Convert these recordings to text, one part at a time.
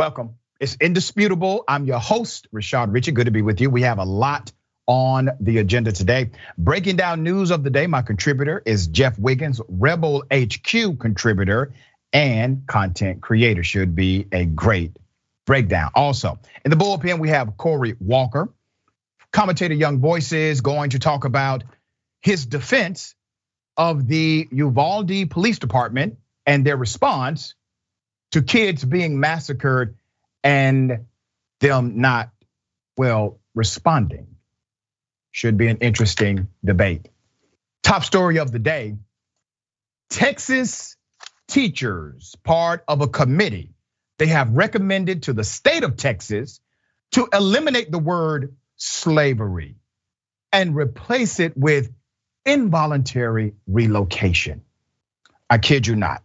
Welcome. It's Indisputable. I'm your host, Richey. Good to be with you. We have a lot on the agenda today. Breaking down news of the day, my contributor is Jeff Wiggins, Rebel HQ contributor and content creator. Should be a great breakdown. Also, in the bullpen, we have Corey Walker, commentator Young Voices, going to talk about his defense of the Uvalde Police Department and their response to kids being massacred and them not, responding. Should be an interesting debate. Top story of the day, Texas teachers, part of a committee, they have recommended to the state of Texas to eliminate the word slavery and replace it with involuntary relocation. I kid you not.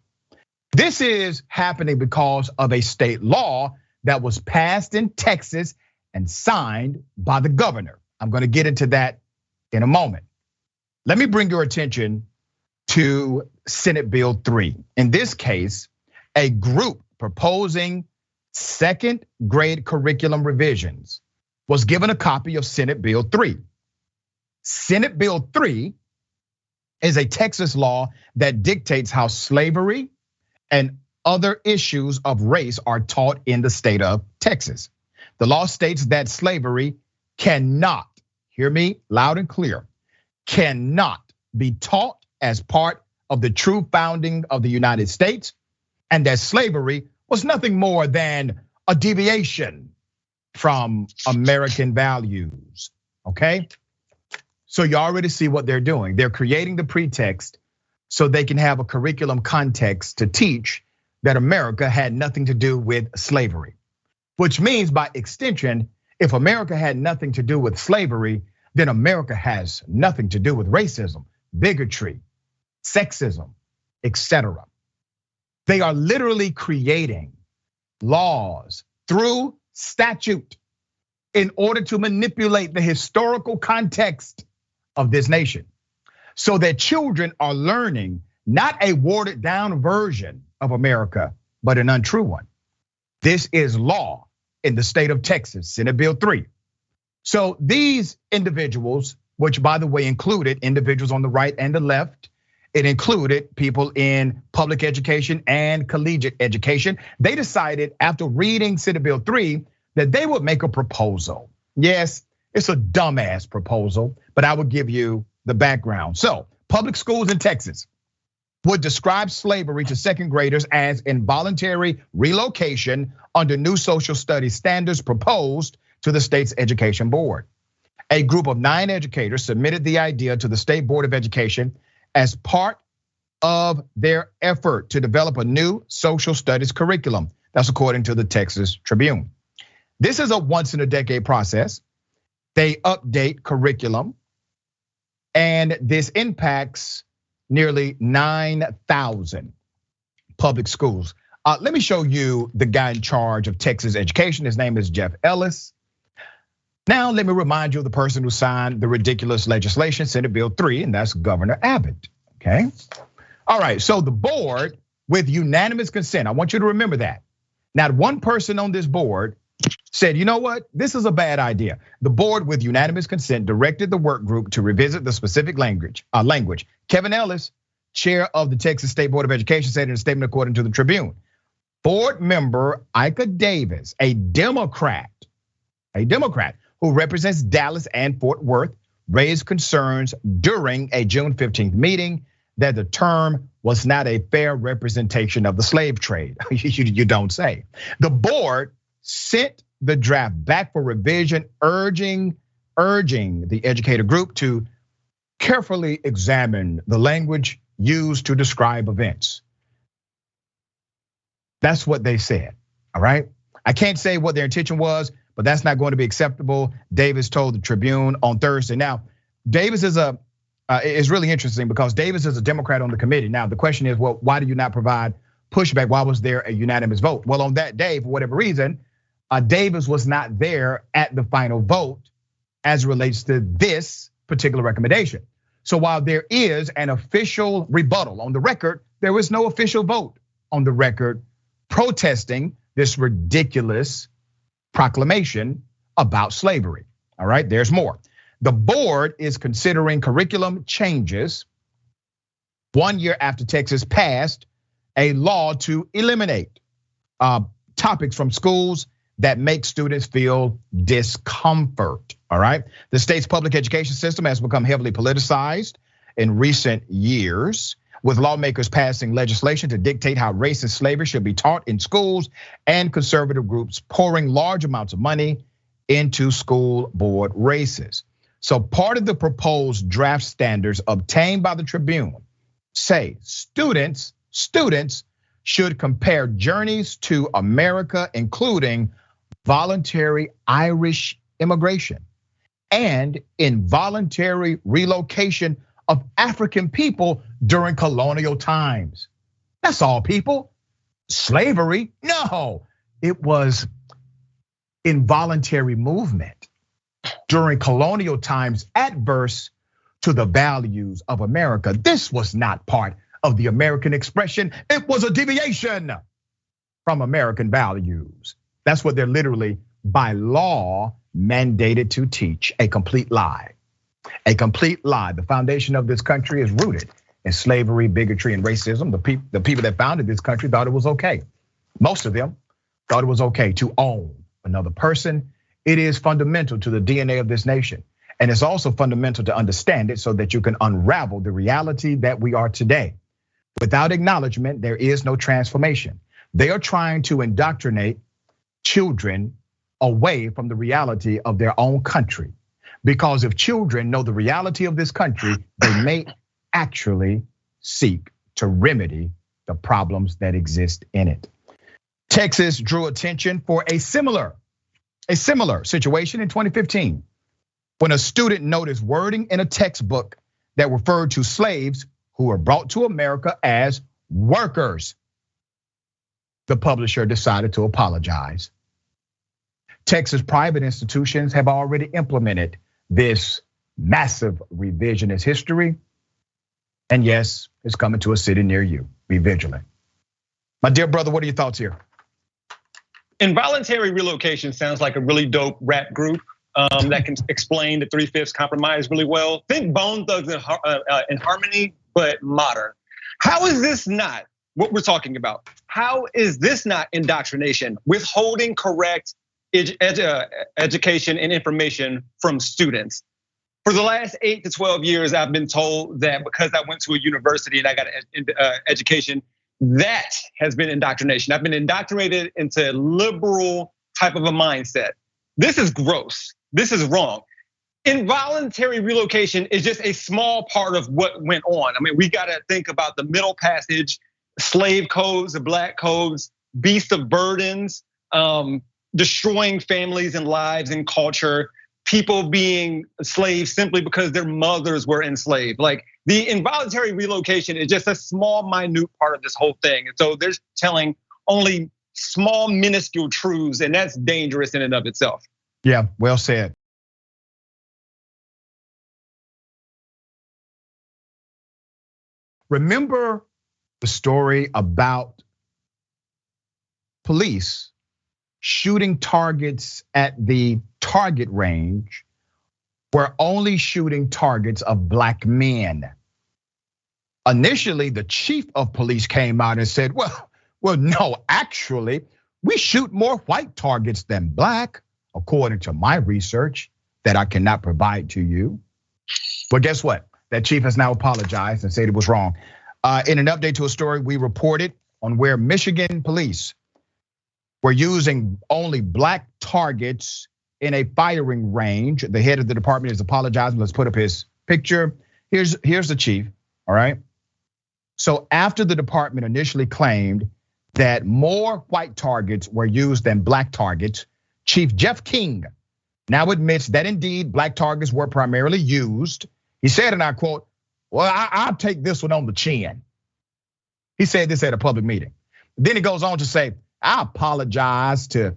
This is happening because of a state law that was passed in Texas and signed by the governor. I'm going to get into that in a moment. Let me bring your attention to Senate Bill 3. In this case, a group proposing second grade curriculum revisions was given a copy of Senate Bill 3. Senate Bill 3 is a Texas law that dictates how slavery and other issues of race are taught in the state of Texas. The law states that slavery cannot, hear me loud and clear, cannot be taught as part of the true founding of the United States, and that slavery was nothing more than a deviation from American values, okay? So you already see what they're doing. They're creating the pretext so they can have a curriculum context to teach that America had nothing to do with slavery. Which means by extension, if America had nothing to do with slavery, then America has nothing to do with racism, bigotry, sexism, etc. They are literally creating laws through statute in order to manipulate the historical context of this nation, so that children are learning not a watered down version of America, but an untrue one. This is law in the state of Texas, Senate Bill 3. So these individuals, which by the way included individuals on the right and the left, it included people in public education and collegiate education. They decided after reading Senate Bill 3 that they would make a proposal. Yes, it's a dumbass proposal, but I will give you the background. So public schools in Texas would describe slavery to second graders as involuntary relocation under new social studies standards proposed to the state's education board. A group of 9 educators submitted the idea to the State Board of Education as part of their effort to develop a new social studies curriculum. That's according to the Texas Tribune. This is a once in a decade process. They update curriculum, and this impacts nearly 9,000 public schools. Let me show you the guy in charge of Texas education. His name is Jeff Ellis. Now, let me remind you of the person who signed the ridiculous legislation, Senate Bill 3, and that's Governor Abbott, okay? All right, so the board, with unanimous consent, I want you to remember that. Not one person on this board said, you know what, this is a bad idea. The board, with unanimous consent, directed the work group to revisit the specific language. Kevin Ellis, chair of the Texas State Board of Education, said in a statement according to the Tribune. Board member Ika Davis, a Democrat who represents Dallas and Fort Worth, raised concerns during a June 15th meeting that the term was not a fair representation of the slave trade. You don't say. The board sent the draft back for revision, urging the educator group to carefully examine the language used to describe events. That's what they said, all right? I can't say what their intention was, but that's not going to be acceptable, Davis told the Tribune on Thursday. Now, Davis is really interesting because Davis is a Democrat on the committee. Now, the question is, well, why do you not provide pushback? Why was there a unanimous vote? Well, on that day, for whatever reason, Davis was not there at the final vote as it relates to this particular recommendation. So while there is an official rebuttal on the record, there was no official vote on the record protesting this ridiculous proclamation about slavery. All right, there's more. The board is considering curriculum changes 1 year after Texas passed a law to eliminate topics from schools that make students feel discomfort. All right, the state's public education system has become heavily politicized in recent years, with lawmakers passing legislation to dictate how race and slavery should be taught in schools, and conservative groups pouring large amounts of money into school board races. So part of the proposed draft standards obtained by the Tribune say students should compare journeys to America, including voluntary Irish immigration and involuntary relocation of African people during colonial times. That's all, people. Slavery? No, it was involuntary movement during colonial times adverse to the values of America. This was not part of the American expression. It was a deviation from American values. That's what they're literally by law mandated to teach. A complete lie. A complete lie. The foundation of this country is rooted in slavery, bigotry, and racism. The people that founded this country thought it was okay. Most of them thought it was okay to own another person. It is fundamental to the DNA of this nation. And it's also fundamental to understand it so that you can unravel the reality that we are today. Without acknowledgement, there is no transformation. They are trying to indoctrinate children away from the reality of their own country. Because if children know the reality of this country, they may actually seek to remedy the problems that exist in it. Texas drew attention for a similar situation in 2015 when a student noticed wording in a textbook that referred to slaves who were brought to America as workers. The publisher decided to apologize. Texas private institutions have already implemented this massive revisionist history. And yes, it's coming to a city near you. Be vigilant. My dear brother, what are your thoughts here? Involuntary relocation sounds like a really dope rap group that can explain the 3/5 compromise really well. Think Bone Thugs and Harmony, but modern. How is this not what we're talking about? How is this not indoctrination? Withholding correct education and information from students. For the last 8 to 12 years, I've been told that because I went to a university and I got an education, that has been indoctrination. I've been indoctrinated into liberal type of a mindset. This is gross. This is wrong. Involuntary relocation is just a small part of what went on. I mean, we gotta think about the Middle Passage, slave codes, the black codes, beast of burdens, destroying families and lives and culture, people being slaves simply because their mothers were enslaved. Like the involuntary relocation is just a small, minute part of this whole thing. And so they're telling only small, minuscule truths, and that's dangerous in and of itself. Yeah, well said. Remember the story about police shooting targets at the target range were only shooting targets of black men. Initially, the chief of police came out and said, well, no, actually, we shoot more white targets than black, according to my research that I cannot provide to you. But guess what? That chief has now apologized and said it was wrong. In an update to a story we reported on where Michigan police were using only black targets in a firing range. The head of the department is apologizing. Let's put up his picture. Here's the chief, all right? So after the department initially claimed that more white targets were used than black targets, Chief Jeff King now admits that indeed black targets were primarily used. He said, and I quote, well, I'll take this one on the chin. He said this at a public meeting. Then he goes on to say, I apologize to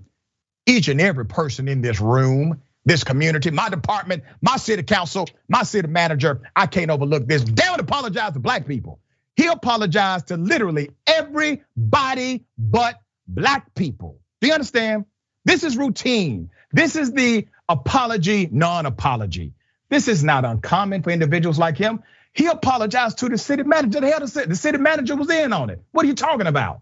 each and every person in this room, this community, my department, my city council, my city manager. I can't overlook this. Damn it, apologize to black people. He apologized to literally everybody but black people. Do you understand? This is routine. This is the apology, non-apology. This is not uncommon for individuals like him. He apologized to the city manager. The city manager was in on it. What are you talking about?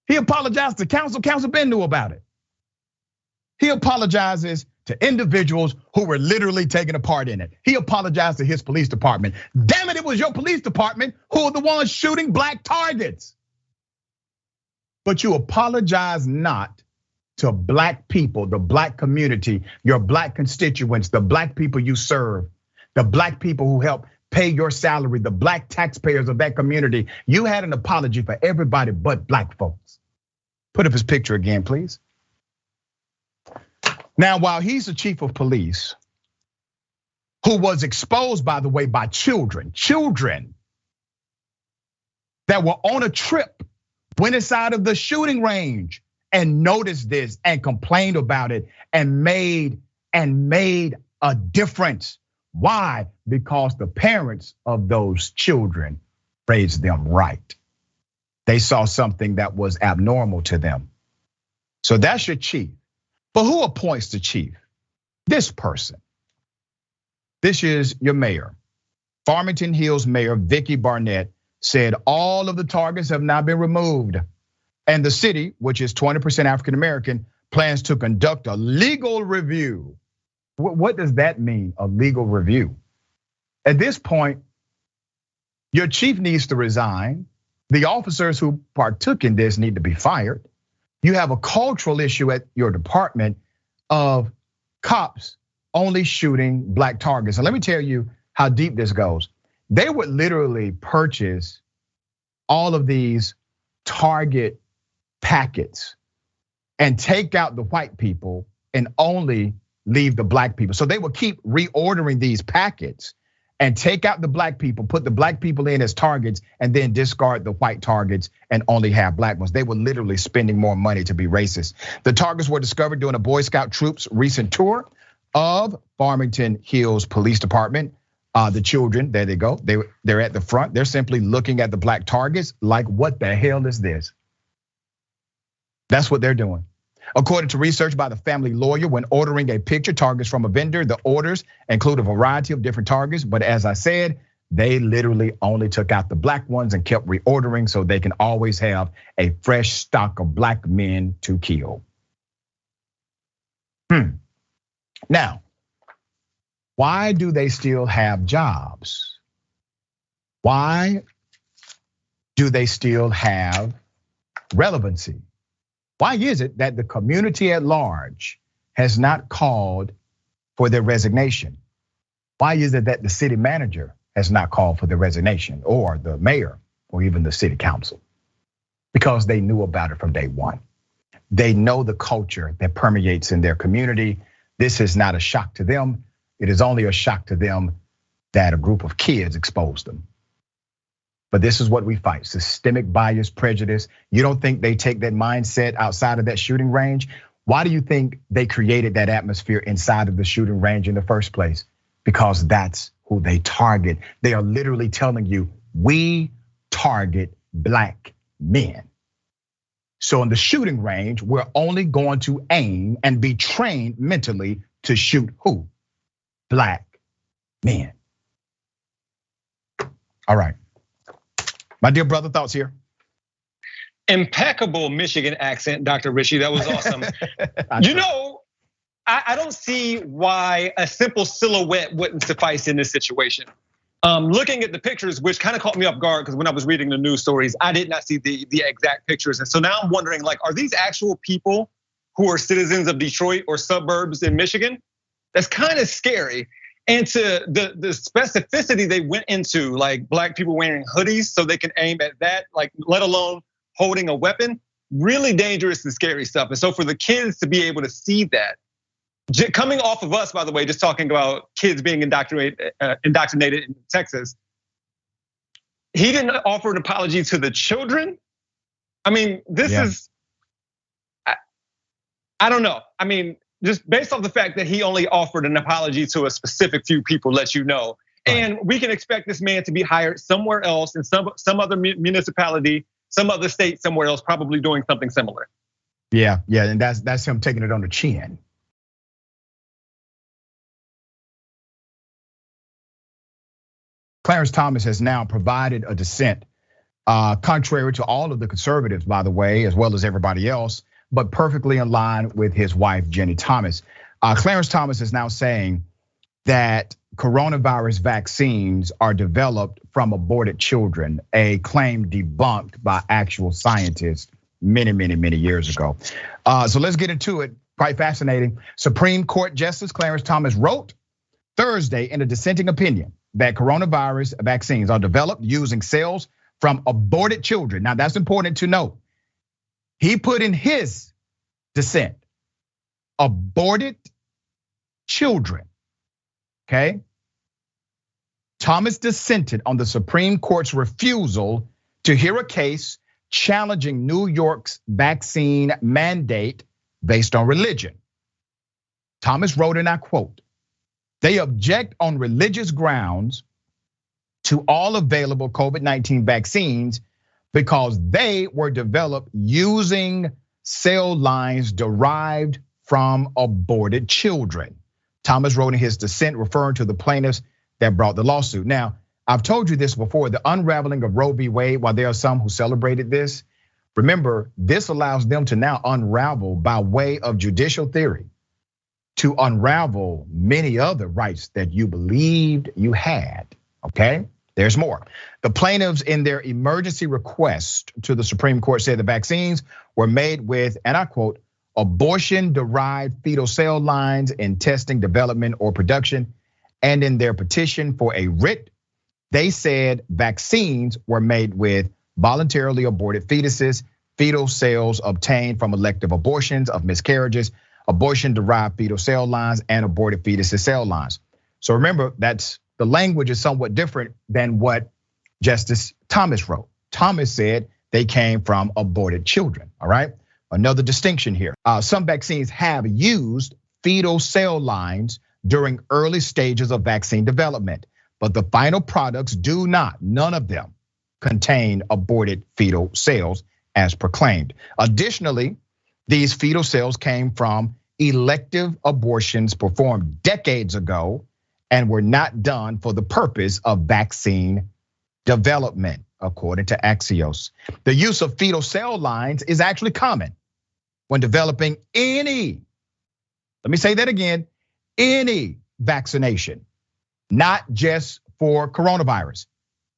He apologized to council. Council Ben knew about it. He apologizes to individuals who were literally taking a part in it. He apologized to his police department. Damn it, it was your police department who were the ones shooting black targets. But you apologize not to black people, the black community, your black constituents, the black people you serve, the black people who help pay your salary, the black taxpayers of that community. You had an apology for everybody but black folks. Put up his picture again, please. Now, while he's the chief of police, who was exposed, by the way, by children that were on a trip, went inside of the shooting range and noticed this and complained about it and made a difference. Why? Because the parents of those children raised them right. They saw something that was abnormal to them. So that's your chief. But who appoints the chief? This person. This is your mayor. Farmington Hills Mayor Vicky Barnett said all of the targets have now been removed. And the city, which is 20% African American, plans to conduct a legal review. What does that mean, a legal review? At this point, your chief needs to resign. The officers who partook in this need to be fired. You have a cultural issue at your department of cops only shooting black targets. And let me tell you how deep this goes. They would literally purchase all of these target packets and take out the white people and only leave the black people. So they would keep reordering these packets and take out the black people, put the black people in as targets, and then discard the white targets and only have black ones. They were literally spending more money to be racist. The targets were discovered during a Boy Scout troop's recent tour of Farmington Hills Police Department. The children, there they go. They're at the front. They're simply looking at the black targets like, what the hell is this? That's what they're doing. According to research by the family lawyer, when ordering a picture targets from a vendor, the orders include a variety of different targets. But as I said, they literally only took out the black ones and kept reordering so they can always have a fresh stock of black men to kill. Now, why do they still have jobs? Why do they still have relevancy? Why is it that the community at large has not called for their resignation? Why is it that the city manager has not called for their resignation, or the mayor, or even the city council? Because they knew about it from day one. They know the culture that permeates in their community. This is not a shock to them. It is only a shock to them that a group of kids exposed them. But this is what we fight: systemic bias, prejudice. You don't think they take that mindset outside of that shooting range? Why do you think they created that atmosphere inside of the shooting range in the first place? Because that's who they target. They are literally telling you, we target black men. So in the shooting range, we're only going to aim and be trained mentally to shoot who? Black men. All right. My dear brother, thoughts here? Impeccable Michigan accent, Dr. Richey. That was awesome. You know, I don't see why a simple silhouette wouldn't suffice in this situation. Looking at the pictures, which kind of caught me off guard, because when I was reading the news stories, I did not see the exact pictures. And so now I'm wondering, like, are these actual people who are citizens of Detroit or suburbs in Michigan? That's kind of scary. And to the specificity they went into, like black people wearing hoodies so they can aim at that, like let alone holding a weapon, really dangerous and scary stuff. And so for the kids to be able to see that, coming off of us, by the way, just talking about kids being indoctrinated in Texas, he didn't offer an apology to the children. I mean, this is, I don't know. I mean, just based off the fact that he only offered an apology to a specific few people, let you know. And we can expect this man to be hired somewhere else in some other municipality, some other state somewhere else, probably doing something similar. Yeah, and that's him taking it on the chin. Clarence Thomas has now provided a dissent, contrary to all of the conservatives, by the way, as well as everybody else, but perfectly in line with his wife, Jenny Thomas. Clarence Thomas is now saying that coronavirus vaccines are developed from aborted children, a claim debunked by actual scientists many years ago. So let's get into it. Quite fascinating. Supreme Court Justice Clarence Thomas wrote Thursday in a dissenting opinion that coronavirus vaccines are developed using cells from aborted children. Now that's important to note. He put in his dissent, aborted children, okay? Thomas dissented on the Supreme Court's refusal to hear a case challenging New York's vaccine mandate based on religion. Thomas wrote, and I quote, "They object on religious grounds to all available COVID-19 vaccines because they were developed using cell lines derived from aborted children." Thomas wrote in his dissent, referring to the plaintiffs that brought the lawsuit. Now, I've told you this before, the unraveling of Roe v. Wade, while there are some who celebrated this, remember, this allows them to now unravel by way of judicial theory, to unravel many other rights that you believed you had, okay? There's more. The plaintiffs in their emergency request to the Supreme Court said the vaccines were made with, and I quote, "abortion-derived fetal cell lines in testing, development, or production." And in their petition for a writ, they said vaccines were made with voluntarily aborted fetuses, fetal cells obtained from elective abortions of miscarriages, abortion-derived fetal cell lines, and aborted fetuses cell lines. So remember, that's the language is somewhat different than what Justice Thomas wrote. Thomas said they came from aborted children, all right? Another distinction here. Some vaccines have used fetal cell lines during early stages of vaccine development, but the final products do not, none of them contain aborted fetal cells as proclaimed. Additionally, these fetal cells came from elective abortions performed decades ago and were not done for the purpose of vaccine development, according to Axios. The use of fetal cell lines is actually common when developing any, let me say that again, any vaccination, not just for coronavirus,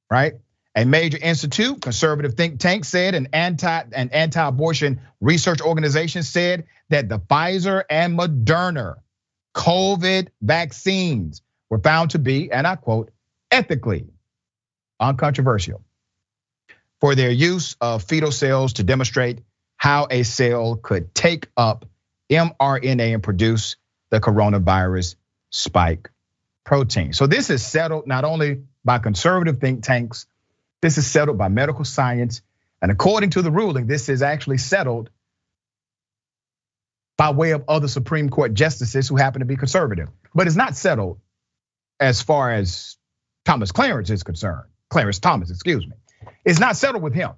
right? A major institute, conservative think tank said, an anti-abortion research organization said that the Pfizer and Moderna COVID vaccines were found to be, and I quote, ethically uncontroversial for their use of fetal cells to demonstrate how a cell could take up mRNA and produce the coronavirus spike protein. So this is settled not only by conservative think tanks, this is settled by medical science. And according to the ruling, this is actually settled by way of other Supreme Court justices who happen to be conservative. But it's not settled as far as Clarence is concerned. Clarence Thomas, excuse me. It's not settled with him.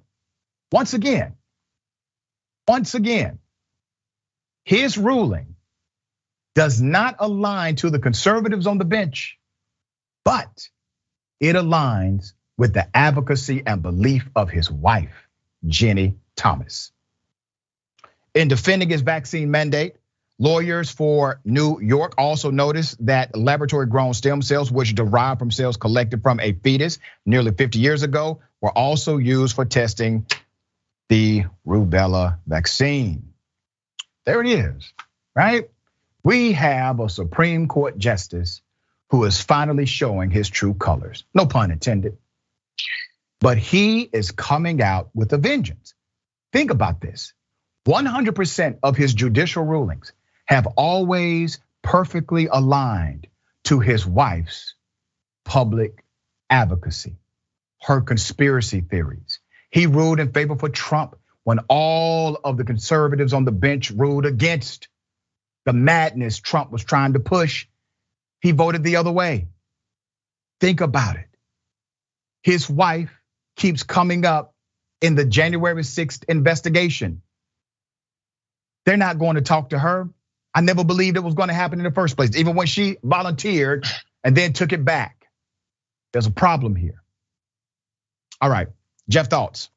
Once again, his ruling does not align to the conservatives on the bench, but it aligns with the advocacy and belief of his wife, Jenny Thomas. In defending his vaccine mandate, lawyers for New York also noticed that laboratory-grown stem cells, which derived from cells collected from a fetus nearly 50 years ago, were also used for testing the rubella vaccine. There it is, right? We have a Supreme Court justice who is finally showing his true colors, no pun intended. But he is coming out with a vengeance. Think about this. 100% of his judicial rulings have always perfectly aligned to his wife's public advocacy, her conspiracy theories. He ruled in favor for Trump when all of the conservatives on the bench ruled against the madness Trump was trying to push. He voted the other way. Think about it. His wife keeps coming up in the January 6th investigation. they're not going to talk to her. I never believed it was going to happen in the first place, even when she volunteered and then took it back. There's a problem here. All right, Jeff, thoughts?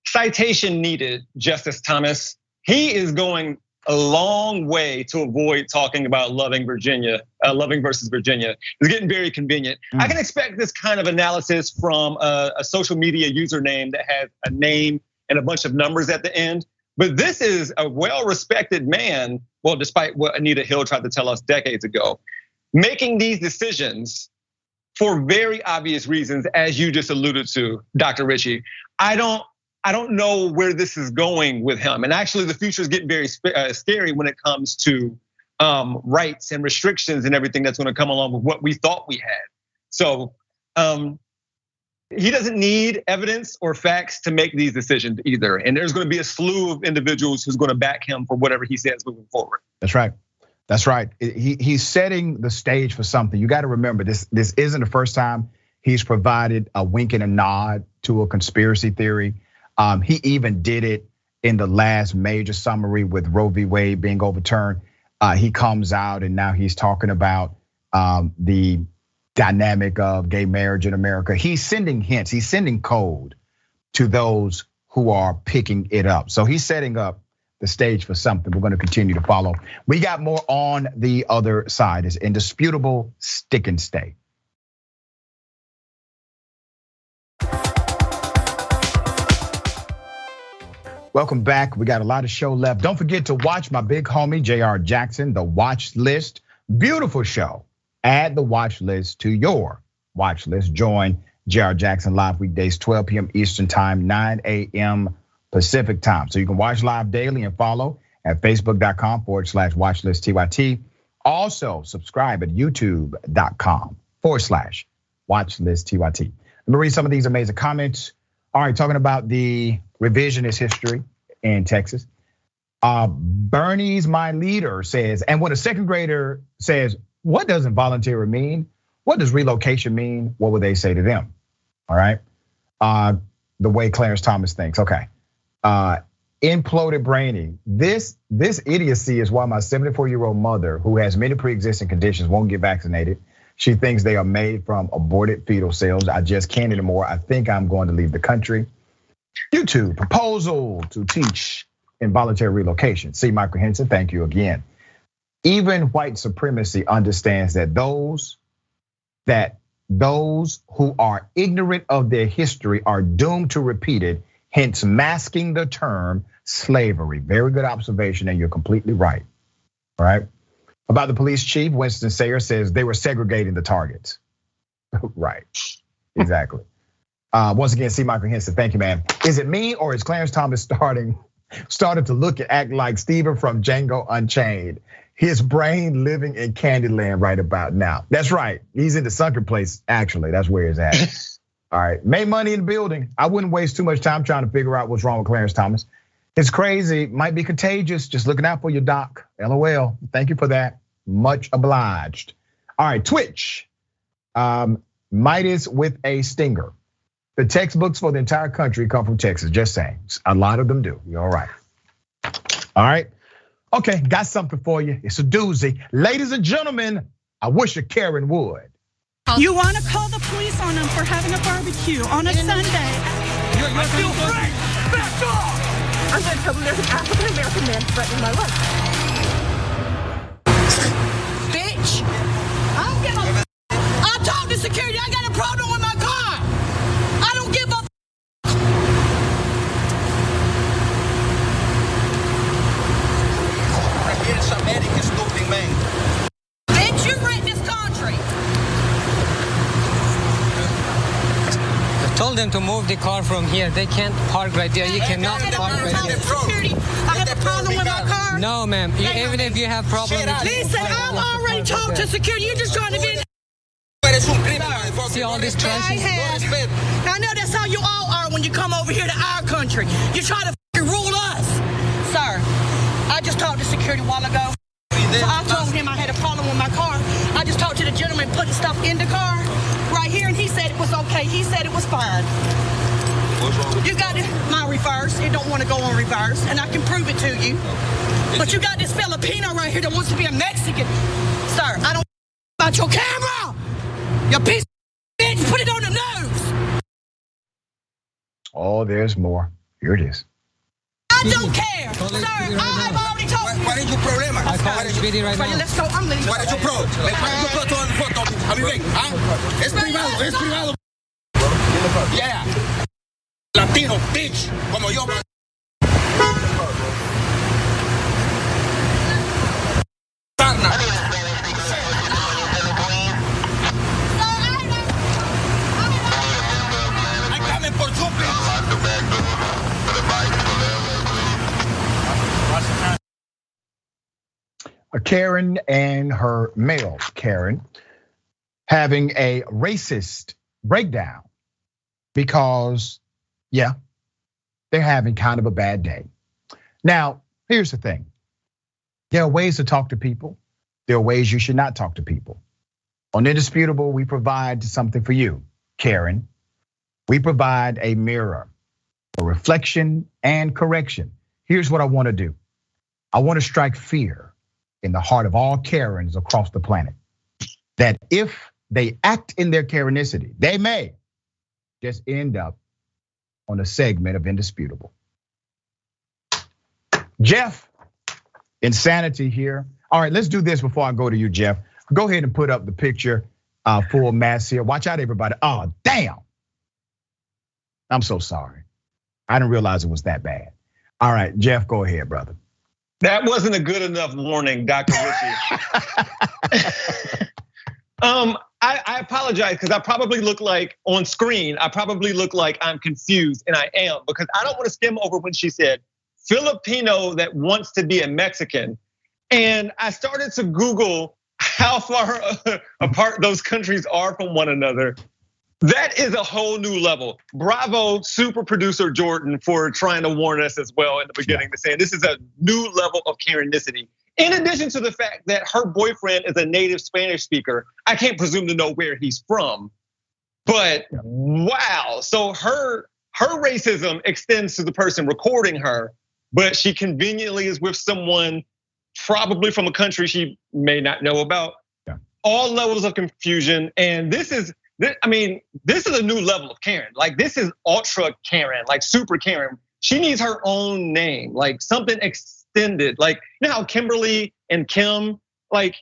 Citation needed, Justice Thomas. He is going a long way to avoid talking about Loving versus Virginia. It's getting very convenient. I can expect this kind of analysis from a social media username that has a name and a bunch of numbers at the end. But this is a well-respected man, well, despite what Anita Hill tried to tell us decades ago, making these decisions for very obvious reasons, as you just alluded to, Dr. Richey. I don't know where this is going with him. And actually the future is getting very scary when it comes to rights and restrictions and everything that's gonna come along with what we thought we had. So he doesn't need evidence or facts to make these decisions either. And there's gonna be a slew of individuals who's gonna back him for whatever he says moving forward. That's right. That's right. He's setting the stage for something. You got to remember, this isn't the first time he's provided a wink and a nod to a conspiracy theory. He even did it in the last major summary with Roe v. Wade being overturned. He comes out and now he's talking about the dynamic of gay marriage in America. He's sending hints, he's sending code to those who are picking it up. So he's setting up the stage for something we're gonna continue to follow. We got more on the other side. It's Indisputable, stick and stay. Welcome back. We got a lot of show left. Don't forget to watch my big homie, JR Jackson, The Watch List. Beautiful show. Add The Watch List to your watch list. Join JR Jackson live weekdays, 12 p.m. Eastern time, 9 a.m. Pacific time. So you can watch live daily and follow at facebook.com/watchlistTYT. Also subscribe at youtube.com/watchlistTYT. Let me read some of these amazing comments. All right, talking about the revisionist history in Texas. Bernie's my leader says, and when a second grader says, what does involuntary mean? What does relocation mean? What would they say to them? All right, the way Clarence Thomas thinks, okay. Imploded brainy. This idiocy is why my 74-year-old mother, who has many pre-existing conditions, won't get vaccinated. She thinks they are made from aborted fetal cells. I just can't anymore. I think I'm going to leave the country. YouTube, proposal to teach involuntary relocation. See Michael Henson, thank you again. Even white supremacy understands that those who are ignorant of their history are doomed to repeat it, hence masking the term slavery. Very good observation, and you're completely right. All right. About the police chief, Winston Sayer says they were segregating the targets. Right, exactly. Once again, see Michael Henson, thank you, man. Is it me or is Clarence Thomas started to look and act like Steven from Django Unchained? His brain living in Candyland right about now. That's right, he's in the sunken place, actually, that's where he's at. All right, made money in the building. I wouldn't waste too much time trying to figure out what's wrong with Clarence Thomas. It's crazy, might be contagious, just looking out for your doc, LOL. Thank you for that, much obliged. All right, Twitch, Midas with a stinger. The textbooks for the entire country come from Texas, just saying. A lot of them do, you're all right. All right, okay, got something for you, it's a doozy. Ladies and gentlemen, I wish a Karen would. You want to call the police on them for having a barbecue on a Sunday. I feel free! Back off! I'm going to tell them there's an African-American man threatening my life. Bitch! I don't give a I told the security I got a problem with my car! I don't give a Here's American stupid man. Bitch, you rent this country! Told them to move the car from here. They can't park right there. You cannot park right here. Security, I have a problem with my car. No, ma'am. Even if you have problems. Listen, I've already talked to security. You're just trying to be. See all this trash? I know that's how you all are when you come over here to our country. You try to rule us. Sir, I just talked to security a while ago. So I told him I had a problem with my car. I just talked to the gentleman putting stuff in the car right here, and he said it was okay. He said it was fine. What's wrong with you? Got my reverse. It don't want to go on reverse, and I can prove it to you. But you got this Filipino right here that wants to be a Mexican. Sir, I don't about your camera. You piece of bitch, put it on the news. Oh, there's more. Here it is. I don't care, sir. I've already told you. ¿Cuál es tu problema? I call it video right now. Let's go. I'm leaving. ¿Cuál es tu problema? ¿Cuál es tu foto? A mí ven, ¿ah? Es privado, es privado. Yeah. Latino, bitch, como yo. Sarna. Ay, dame por su A Karen and her male Karen having a racist breakdown because, yeah, they're having kind of a bad day. Now, here's the thing. There are ways to talk to people. There are ways you should not talk to people. On Indisputable, we provide something for you, Karen. We provide a mirror, a reflection and correction. Here's what I want to do. I want to strike fear in the heart of all Karens across the planet, that if they act in their Karenicity, they may just end up on a segment of Indisputable. Jeff, insanity here. All right, let's do this before I go to you, Jeff. Go ahead and put up the picture, full mass here. Watch out, everybody. Oh, damn. I'm so sorry. I didn't realize it was that bad. All right, Jeff, go ahead, brother. That wasn't a good enough warning, Dr. Richey. I apologize because I probably look like on screen, I probably look like I'm confused, and I am, because I don't want to skim over when she said Filipino that wants to be a Mexican. And I started to Google how far apart those countries are from one another. That is a whole new level. Bravo, super producer Jordan, for trying to warn us as well in the beginning, to saying this is a new level of Karenicity. In addition to the fact that her boyfriend is a native Spanish speaker, I can't presume to know where he's from. But wow, so her racism extends to the person recording her, but she conveniently is with someone probably from a country she may not know about. Yeah. All levels of confusion, and this is a new level of Karen. Like, this is ultra Karen, like super Karen. She needs her own name, like something extended. Like, you know how Kimberly and Kim, like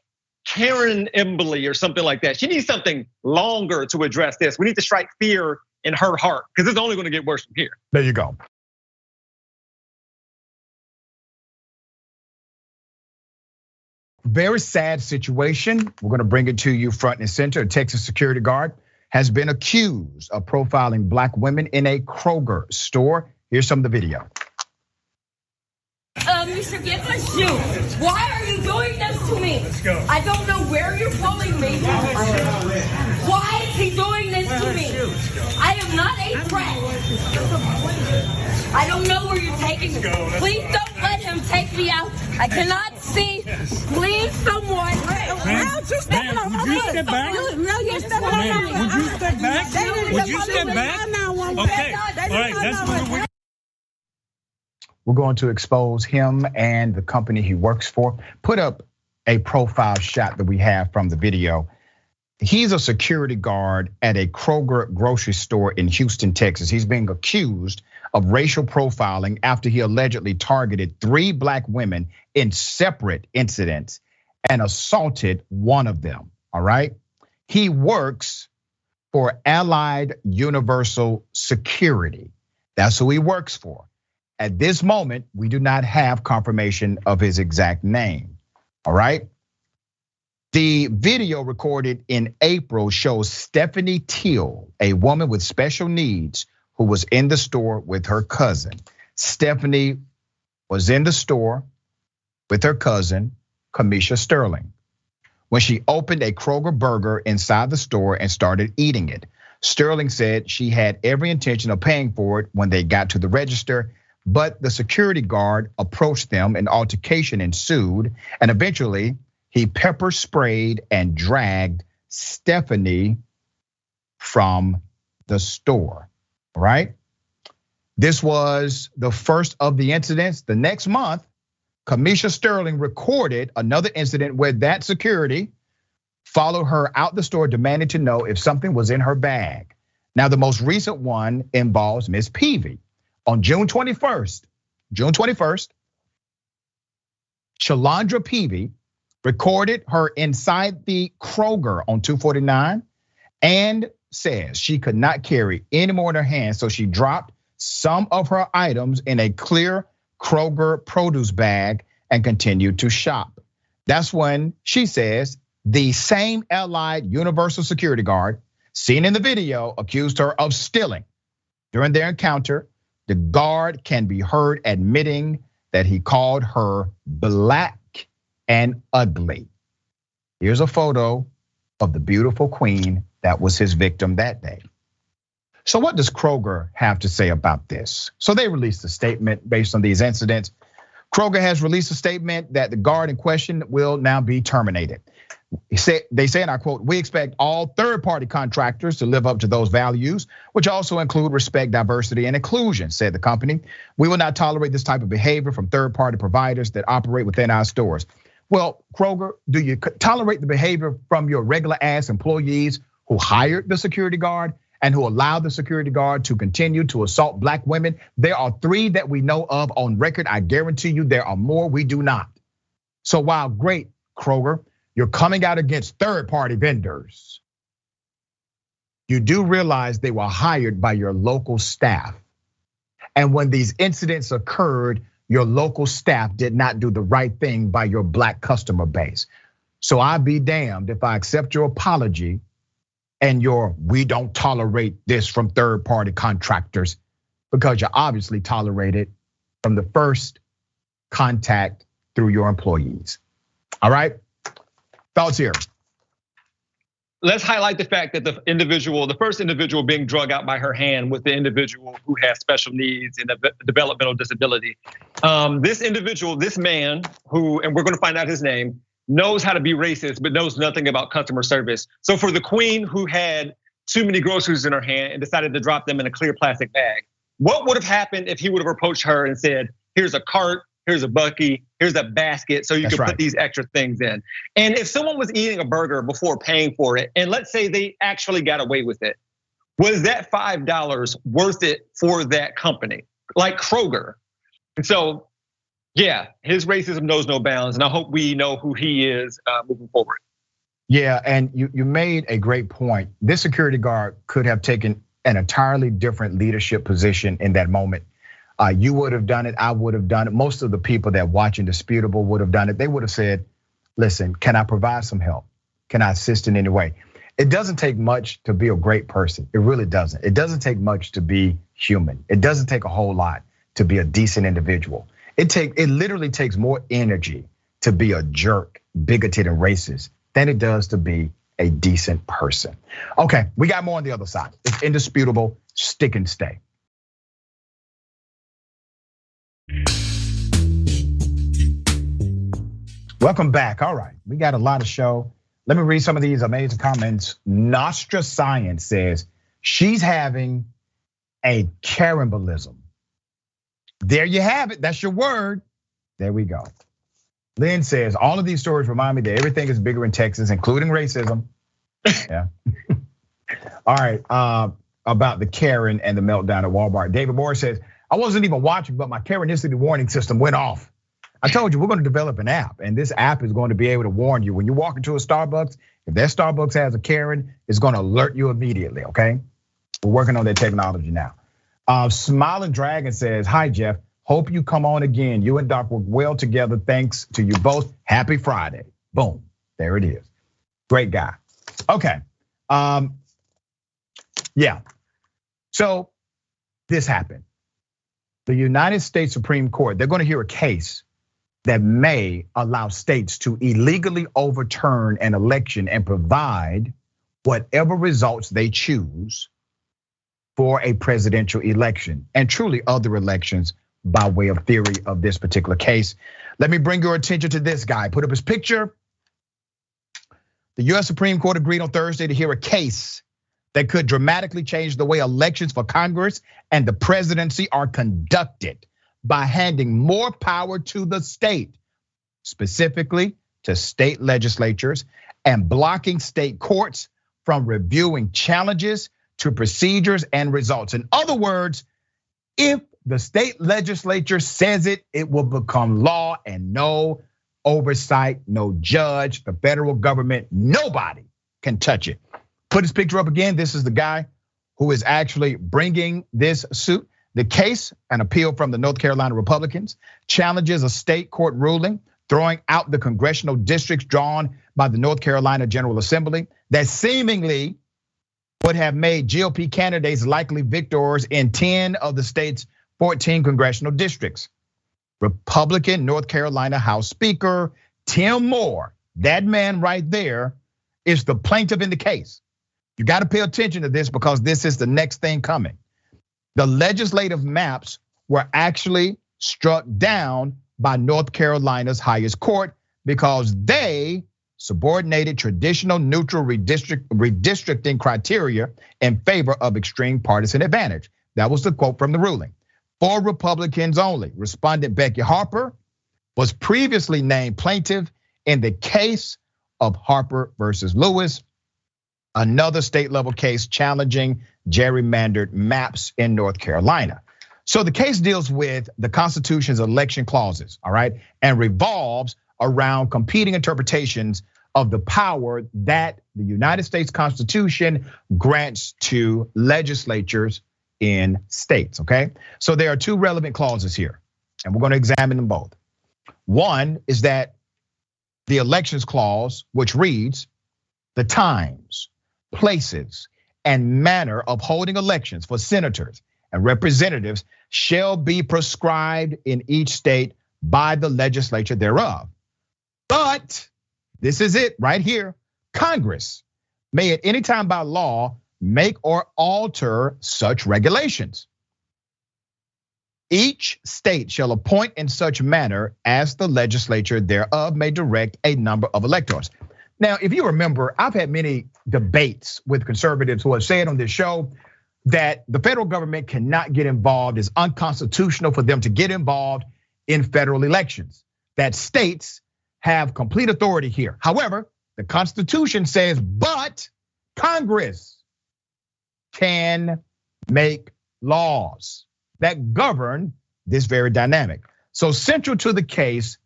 Karen Embley or something like that. She needs something longer to address this. We need to strike fear in her heart, because it's only gonna get worse from here. There you go. Very sad situation. We're gonna bring it to you front and center. A Texas security guard has been accused of profiling black women in a Kroger store. Here's some of the video. Mr. Get my shoe. Why are you doing this to me? Let's go. I don't know where you're pulling me. Why is he doing this to me? I am not a threat. I don't know where you're taking me. Please don't let him take me out. I cannot see. Please, someone. Would you step back? No, you're stepping on me. Would you step back? Would you step back? Okay, all right, that's what we're. We're going to expose him and the company he works for. Put up a profile shot that we have from the video. He's a security guard at a Kroger grocery store in Houston, Texas. He's being accused of racial profiling after he allegedly targeted 3 black women in separate incidents and assaulted one of them, all right? He works for Allied Universal Security. That's who he works for. At this moment, we do not have confirmation of his exact name, all right? The video recorded in April shows Stephanie Teal, a woman with special needs who was in the store with her cousin. Stephanie was in the store with her cousin, Kamisha Sterling, when she opened a Kroger burger inside the store and started eating it. Sterling said she had every intention of paying for it when they got to the register, but the security guard approached them, an altercation ensued, and eventually he pepper sprayed and dragged Stephanie from the store, right? This was the first of the incidents. The next month, Kamisha Sterling recorded another incident where that security followed her out the store, demanding to know if something was in her bag. Now, the most recent one involves Miss Peavy. On June 21st, Shalandra Peavy recorded her inside the Kroger on 249 and says she could not carry any more in her hands, so she dropped some of her items in a clear Kroger produce bag and continued to shop. That's when she says the same allied Universal security guard seen in the video accused her of stealing. During their encounter, the guard can be heard admitting that he called her black and ugly. Here's a photo of the beautiful queen that was his victim that day. So what does Kroger have to say about this? So they released a statement based on these incidents. Kroger has released a statement that the guard in question will now be terminated. They say, and I quote, "We expect all third-party contractors to live up to those values, which also include respect, diversity, and inclusion," said the company. "We will not tolerate this type of behavior from third-party providers that operate within our stores." Well, Kroger, do you tolerate the behavior from your regular ass employees who hired the security guard and who allowed the security guard to continue to assault black women? There are 3 that we know of on record. I guarantee you there are more we do not. So while great, Kroger, you're coming out against third-party vendors, you do realize they were hired by your local staff. And when these incidents occurred, your local staff did not do the right thing by your black customer base. So I'd be damned if I accept your apology and "we don't tolerate this from third-party contractors," because you obviously tolerate it from the first contact through your employees. All right, thoughts here? Let's highlight the fact that the first individual being drug out by her hand was the individual who has special needs and a developmental disability. This individual, this man who, and we're gonna find out his name, knows how to be racist, but knows nothing about customer service. So for the queen who had too many groceries in her hand and decided to drop them in a clear plastic bag, what would have happened if he would have approached her and said, "Here's a cart, here's a bucky, here's a basket, so you can put these extra things in." And if someone was eating a burger before paying for it, and let's say they actually got away with it, was that $5 worth it for that company, like Kroger? And so, yeah, his racism knows no bounds, and I hope we know who he is moving forward. Yeah, and you made a great point. This security guard could have taken an entirely different leadership position in that moment. You would have done it, I would have done it. Most of the people that watch Indisputable would have done it. They would have said, "Listen, can I provide some help? Can I assist in any way?" It doesn't take much to be a great person. It really doesn't. It doesn't take much to be human. It doesn't take a whole lot to be a decent individual. It literally takes more energy to be a jerk, bigoted, and racist than it does to be a decent person. Okay, we got more on the other side. It's Indisputable, stick and stay. Welcome back. All right, we got a lot of show. Let me read some of these amazing comments. Nostra Science says she's having a cannibalism. There you have it. That's your word. There we go. Lynn says all of these stories remind me that everything is bigger in Texas, including racism. Yeah. All right. About the Karen and the meltdown at Walmart. David Moore says, "I wasn't even watching, but my Karenicity warning system went off. I told you we're going to develop an app, and this app is going to be able to warn you when you walk into a Starbucks. If that Starbucks has a Karen, it's going to alert you immediately. Okay, we're working on that technology now." Smiling Dragon says, "Hi Jeff, hope you come on again. You and Doc work well together. Thanks to you both. Happy Friday." Boom, there it is. Great guy. Okay, yeah. So this happened. The United States Supreme Court, they're going to hear a case that may allow states to illegally overturn an election and provide whatever results they choose for a presidential election and truly other elections by way of theory of this particular case. Let me bring your attention to this guy. Put up his picture. The US Supreme Court agreed on Thursday to hear a case that could dramatically change the way elections for Congress and the presidency are conducted by handing more power to the state, specifically to state legislatures, and blocking state courts from reviewing challenges to procedures and results. In other words, if the state legislature says it, it will become law, and no oversight, no judge, the federal government, nobody can touch it. Put his picture up again. This is the guy who is actually bringing this suit. The case, an appeal from the North Carolina Republicans, challenges a state court ruling throwing out the congressional districts drawn by the North Carolina General Assembly that seemingly would have made GOP candidates likely victors in 10 of the state's 14 congressional districts. Republican North Carolina House Speaker Tim Moore, that man right there, is the plaintiff in the case. You got to pay attention to this because this is the next thing coming. The legislative maps were actually struck down by North Carolina's highest court because they subordinated traditional neutral redistricting criteria in favor of extreme partisan advantage. That was the quote from the ruling. For Republicans only, respondent Becky Harper was previously named plaintiff in the case of Harper versus Lewis, another state level case challenging gerrymandered maps in North Carolina. So the case deals with the Constitution's election clauses, all right, and revolves around competing interpretations of the power that the United States Constitution grants to legislatures in states, okay? So there are two relevant clauses here, and we're gonna examine them both. One is that the elections clause, which reads, the times, places, and manner of holding elections for senators and representatives shall be prescribed in each state by the legislature thereof. But this is it right here. Congress may at any time by law make or alter such regulations. Each state shall appoint in such manner as the legislature thereof may direct a number of electors. Now, if you remember, I've had many debates with conservatives who have said on this show that the federal government cannot get involved, it's unconstitutional for them to get involved in federal elections, that states have complete authority here. However, the Constitution says, but Congress can make laws that govern this very dynamic. So central to the case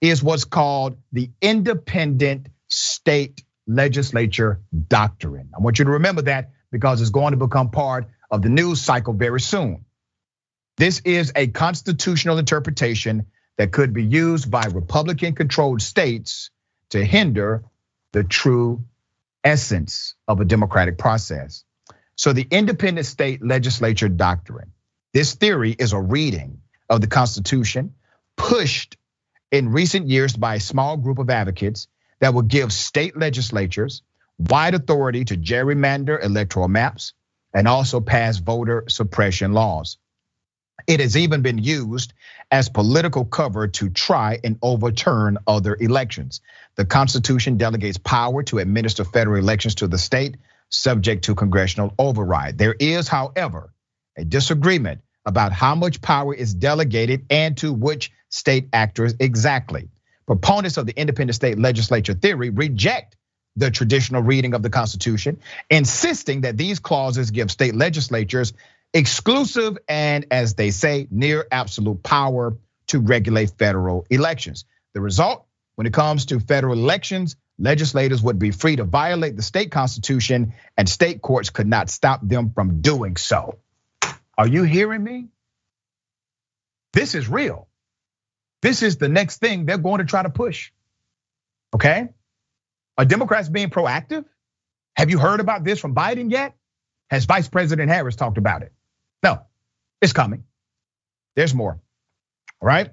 is what's called the independent state legislature doctrine. I want you to remember that because it's going to become part of the news cycle very soon. This is a constitutional interpretation that could be used by Republican-controlled states to hinder the true essence of a democratic process. So the independent state legislature doctrine, this theory is a reading of the Constitution pushed in recent years by a small group of advocates that will give state legislatures wide authority to gerrymander electoral maps and also pass voter suppression laws. It has even been used as political cover to try and overturn other elections. The Constitution delegates power to administer federal elections to the state, subject to congressional override. There is, however, a disagreement about how much power is delegated and to which state actors exactly. Proponents of the independent state legislature theory reject the traditional reading of the Constitution, insisting that these clauses give state legislatures exclusive and, as they say, near absolute power to regulate federal elections. The result, when it comes to federal elections, legislators would be free to violate the state constitution and state courts could not stop them from doing so. Are you hearing me? This is real. This is the next thing they're going to try to push, okay? Are Democrats being proactive? Have you heard about this from Biden yet? Has Vice President Harris talked about it? No, it's coming. There's more, all right?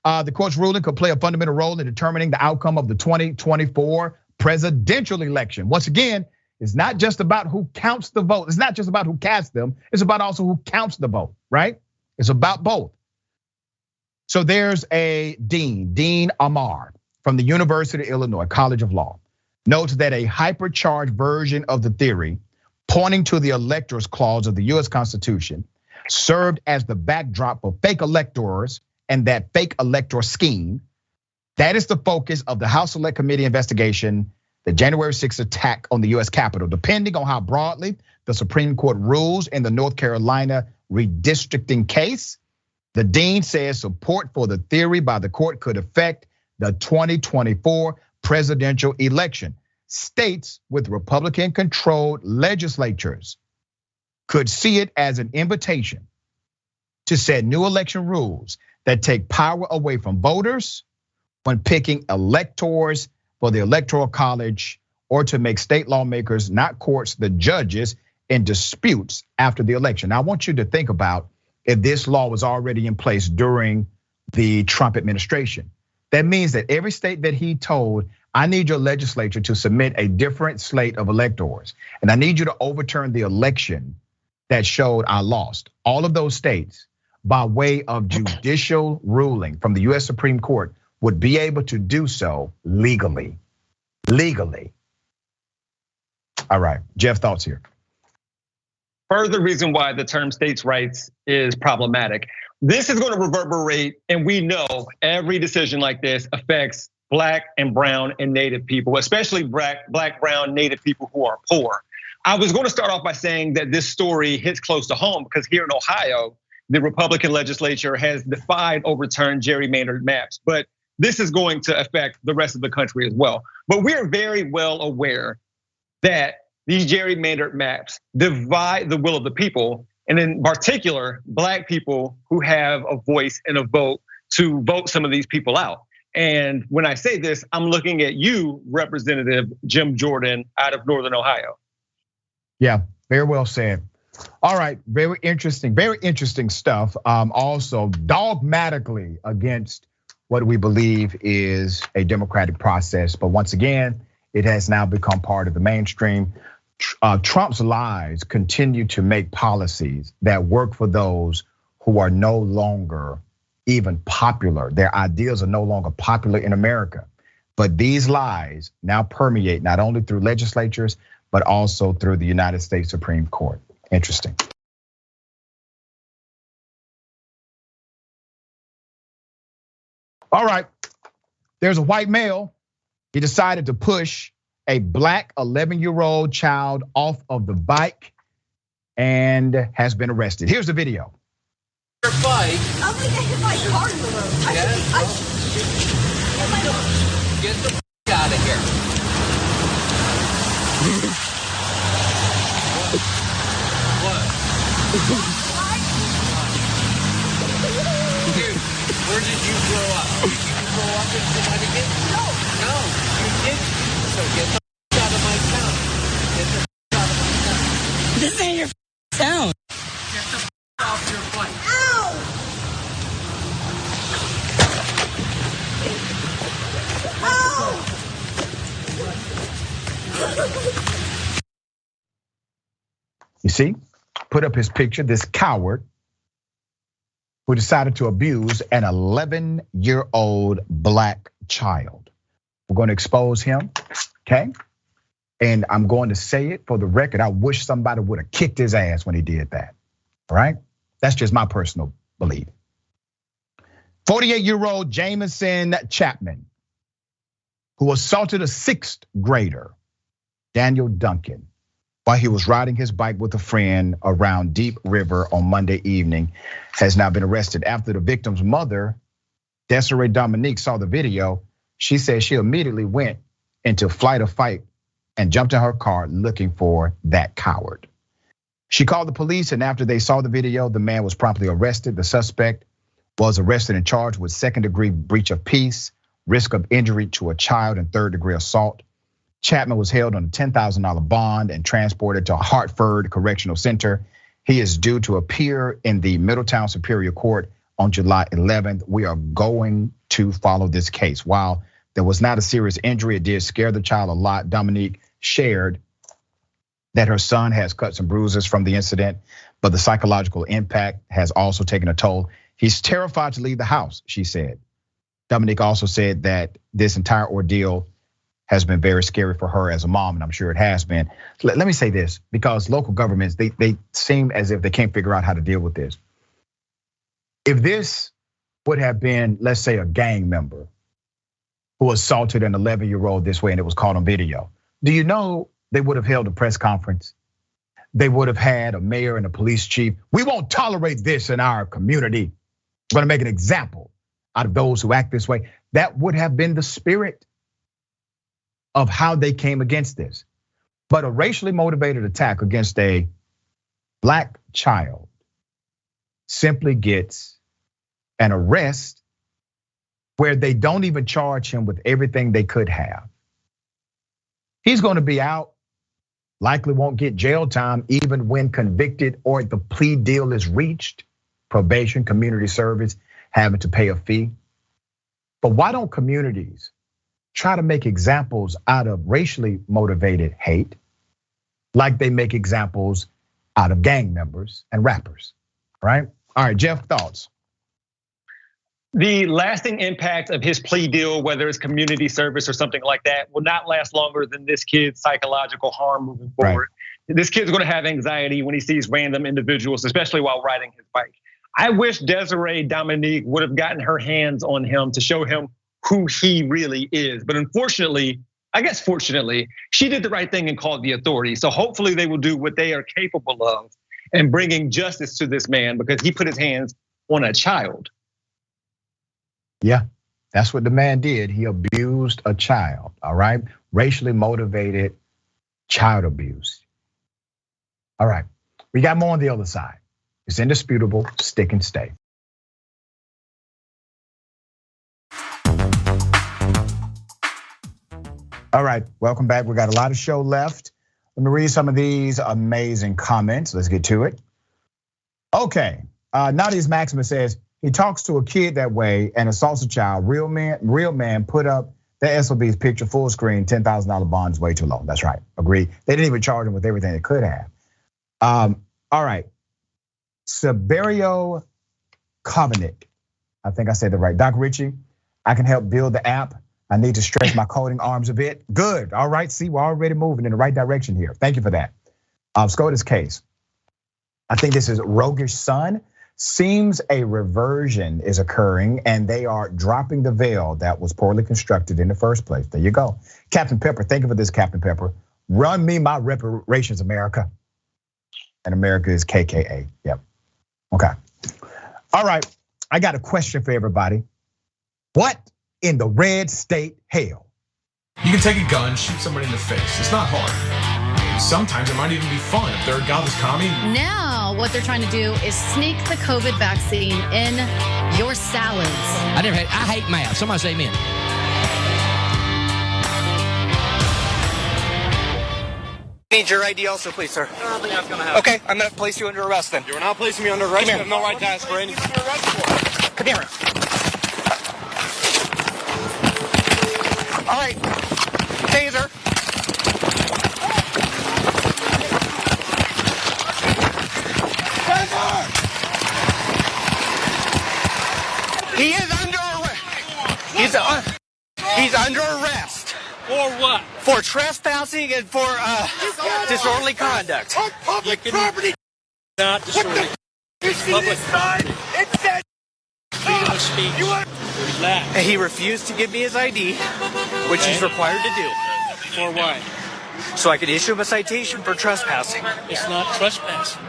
The court's ruling could play a fundamental role in determining the outcome of the 2024 presidential election. Once again, it's not just about who counts the vote. It's not just about who casts them. It's about also who counts the vote, right? It's about both. So there's a Dean Amar from the University of Illinois College of Law, notes that a hypercharged version of the theory pointing to the electors clause of the US Constitution, served as the backdrop for fake electors and that fake electoral scheme. That is the focus of the House Select Committee investigation, the January 6th attack on the US Capitol. Depending on how broadly the Supreme Court rules in the North Carolina redistricting case, the dean says support for the theory by the court could affect the 2024 presidential election. States with Republican-controlled legislatures could see it as an invitation to set new election rules that take power away from voters when picking electors for the Electoral College, or to make state lawmakers, not courts, the judges in disputes after the election. Now, I want you to think about if this law was already in place during the Trump administration. That means that every state that he told, I need your legislature to submit a different slate of electors, and I need you to overturn the election that showed I lost. All of those states, by way of judicial ruling from the US Supreme Court, would be able to do so legally. All right, Jeff, thoughts here. Further reason why the term states' rights is problematic. This is going to reverberate, and we know every decision like this affects Black and brown and native people, especially black, brown, native people who are poor. I was going to start off by saying that this story hits close to home because here in Ohio, the Republican legislature has defied overturned gerrymandered maps, but this is going to affect the rest of the country as well. But we are very well aware that these gerrymandered maps divide the will of the people, and in particular, Black people who have a voice and a vote to vote some of these people out. And when I say this, I'm looking at you, Representative Jim Jordan out of Northern Ohio. Yeah, very well said. All right, very interesting stuff. Also dogmatically against what we believe is a democratic process. But once again, it has now become part of the mainstream. Trump's lies continue to make policies that work for those who are no longer even popular. Their ideas are no longer popular in America. But these lies now permeate not only through legislatures, but also through the United States Supreme Court. Interesting. All right, there's a white male. He decided to push a Black 11-year-old child off of the bike and has been arrested. Here's the video. Your bike. I'm gonna hit my car in the road. Get the out of here. What? Dude, where did you grow up? Did you grow up in Connecticut? No, you didn't. So get the out of my town. Get the out of my town. This ain't your town. Get the off your bike. Ow! You see, put up his picture, this coward who decided to abuse an 11-year-old Black child. We're going to expose him, okay? And I'm going to say it for the record, I wish somebody would have kicked his ass when he did that, all right? That's just my personal belief. 48-year-old Jamison Chapman, who assaulted a 6th grader, Daniel Duncan, while he was riding his bike with a friend around Deep River on Monday evening, has now been arrested. After the victim's mother, Desiree Dominique, saw the video, she said she immediately went into flight or fight and jumped in her car looking for that coward. She called the police, and after they saw the video, the man was promptly arrested. The suspect was arrested and charged with 2nd-degree breach of peace, risk of injury to a child, and 3rd-degree assault. Chapman was held on a $10,000 bond and transported to Hartford Correctional Center. He is due to appear in the Middletown Superior Court on July 11th. We are going to follow this case. While there was not a serious injury, it did scare the child a lot. Dominique shared that her son has cuts and bruises from the incident, but the psychological impact has also taken a toll. He's terrified to leave the house, she said. Dominique also said that this entire ordeal has been very scary for her as a mom, and I'm sure it has been. Let me say this, because local governments, they seem as if they can't figure out how to deal with this. If this would have been, let's say, a gang member who assaulted an 11-year-old this way and it was caught on video, do you know they would have held a press conference? They would have had a mayor and a police chief. We won't tolerate this in our community. We're gonna make an example out of those who act this way. That would have been the spirit of how they came against this. But a racially motivated attack against a black child simply gets an arrest where they don't even charge him with everything they could have. He's gonna be out, likely won't get jail time even when convicted or the plea deal is reached, probation, community service, having to pay a fee. But why don't communities try to make examples out of racially motivated hate like they make examples out of gang members and rappers, right? All right, Jeff, thoughts? The lasting impact of his plea deal, whether it's community service or something like that, will not last longer than this kid's psychological harm moving forward. Right. This kid's gonna have anxiety when he sees random individuals, especially while riding his bike. I wish Desiree Dominique would have gotten her hands on him to show him who he really is. But unfortunately, I guess fortunately, she did the right thing and called the authorities. So hopefully they will do what they are capable of in bringing justice to this man because he put his hands on a child. Yeah, that's what the man did. He abused a child, all right? Racially motivated child abuse. All right, we got more on the other side. It's indisputable, stick and stay. All right, welcome back. We got a lot of show left. Let me read some of these amazing comments. Let's get to it. Okay, Nadia's Maximus says, he talks to a kid that way and assaults a child. Real man put up the SOB's picture full screen, $10,000 bond is way too low. That's right, agreed. They didn't even charge him with everything they could have. All right, Siberio Covenant. I think I said that right. Doc Richey, I can help build the app. I need to stretch my coding arms a bit. Good, all right, see, we're already moving in the right direction here. Thank you for that. SCOTUS case. I think this is Roguish Son. Seems a reversion is occurring and they are dropping the veil that was poorly constructed in the first place. There you go. Captain Pepper, thank you for this, Captain Pepper. Run me my reparations, America. And America is KKA, yep. Okay, all right, I got a question for everybody. What in the red state hell? You can take a gun, shoot somebody in the face. It's not hard. Sometimes it might even be fun if they're a godless commie. Now, what they're trying to do is sneak the COVID vaccine in your salads. I hate math. Somebody say amen. Need your ID also, please, sir. I don't think that's gonna happen. Okay, I'm gonna place you under arrest then. You're not placing me under arrest. You have no right to ask for anything. Come here. All right, taser. He is under arrest. He's under arrest. For what? For trespassing and for disorderly conduct. Public property. Not disorderly. Public property. It said freedom of speech. Relax. He refused to give me his ID, which he's required to do. For what? So I could issue him a citation for trespassing. It's not trespassing.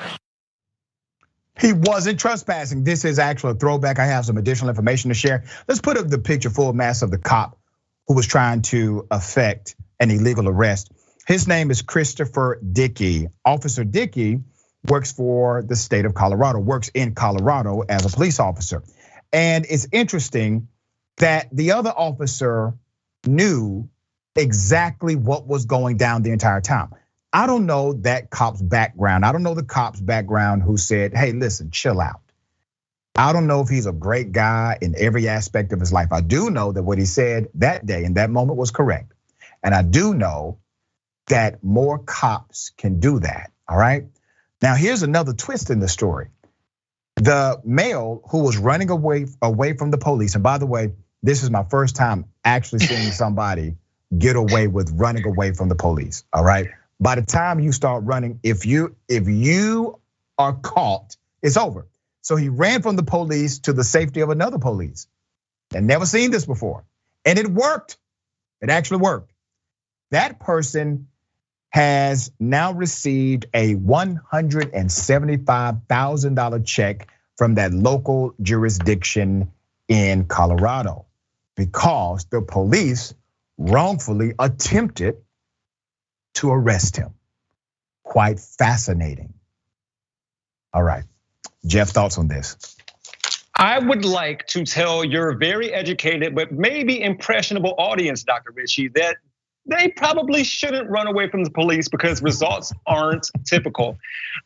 He wasn't trespassing. This is actually a throwback. I have some additional information to share. Let's put up the picture full mass of the cop who was trying to effect an illegal arrest. His name is Christopher Dickey. Officer Dickey works for the state of Colorado, works in Colorado as a police officer. And it's interesting that the other officer knew exactly what was going down the entire time. I don't know that cop's background. I don't know the cop's background who said, hey, listen, chill out. I don't know if he's a great guy in every aspect of his life. I do know that what he said that day in that moment was correct. And I do know that more cops can do that, all right? Now, here's another twist in the story. The male who was running away from the police, and by the way, this is my first time actually seeing somebody get away with running away from the police, all right? By the time you start running, if you are caught, it's over. So he ran from the police to the safety of another police. I'd never seen this before. And it worked. It actually worked. That person has now received a $175,000 check from that local jurisdiction in Colorado because the police wrongfully attempted to arrest him. Quite fascinating. All right, Jeff, thoughts on this? I would like to tell your very educated but maybe impressionable audience, Dr. Richey, that they probably shouldn't run away from the police because results aren't typical.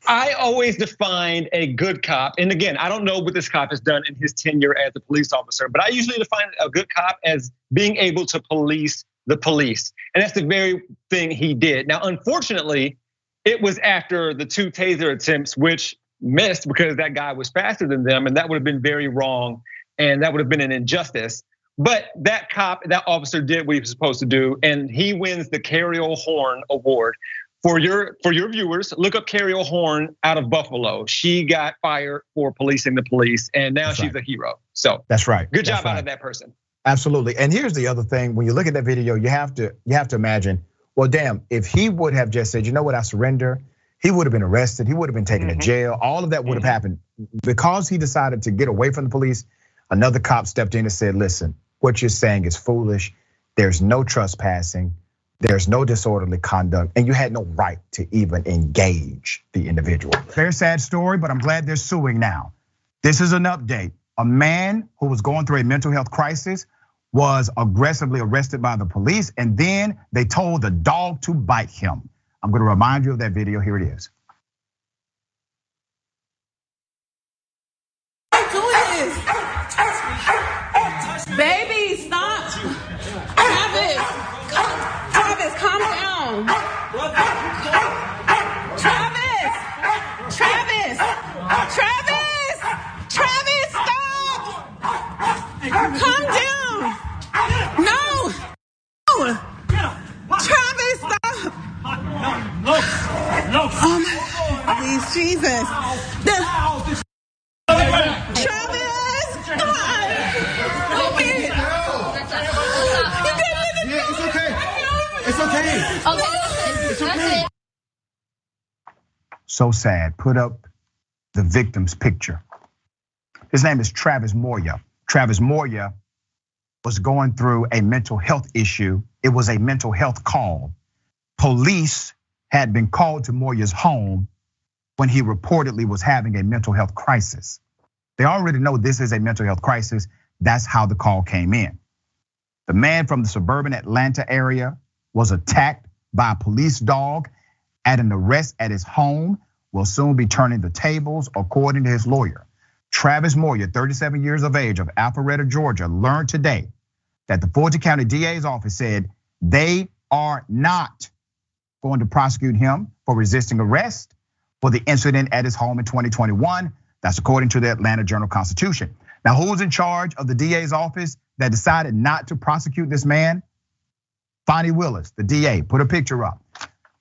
I always defined a good cop, and again, I don't know what this cop has done in his tenure as a police officer, but I usually define a good cop as being able to police the police. And that's the very thing he did. Now, unfortunately, it was after the 2 taser attempts, which missed because that guy was faster than them, and that would have been very wrong, and that would have been an injustice. But that cop, that officer did what he was supposed to do, and he wins the Carriole Horn Award. For your viewers, look up Carriole Horn out of Buffalo. She got fired for policing the police, and now she's a hero. So that's right. Good job out of that person. Absolutely. And here's the other thing: when you look at that video, you have to imagine, well, damn, if he would have just said, you know what, I surrender, he would have been arrested, he would have been taken to jail, all of that would have happened. Because he decided to get away from the police, another cop stepped in and said, listen, what you're saying is foolish. There's no trespassing, there's no disorderly conduct, and you had no right to even engage the individual. Very sad story, but I'm glad they're suing now. This is an update. A man who was going through a mental health crisis was aggressively arrested by the police, and then they told the dog to bite him. I'm gonna remind you of that video, here it is. Baby, stop. Travis, calm down. Travis, stop. Calm down. No. Travis, stop. No. Oh my, please, Jesus. It's okay. So sad. Put up the victim's picture. His name is Travis Moya. Travis Moya was going through a mental health issue. It was a mental health call. Police had been called to Moya's home when he reportedly was having a mental health crisis. They already know this is a mental health crisis. That's how the call came in. The man from the suburban Atlanta area was attacked by a police dog at an arrest at his home, will soon be turning the tables, according to his lawyer. Travis Moya, 37 years of age, of Alpharetta, Georgia, learned today that the Fulton County DA's office said they are not going to prosecute him for resisting arrest for the incident at his home in 2021. That's according to the Atlanta Journal-Constitution. Now, who's in charge of the DA's office that decided not to prosecute this man? Fonnie Willis, the DA, put a picture up.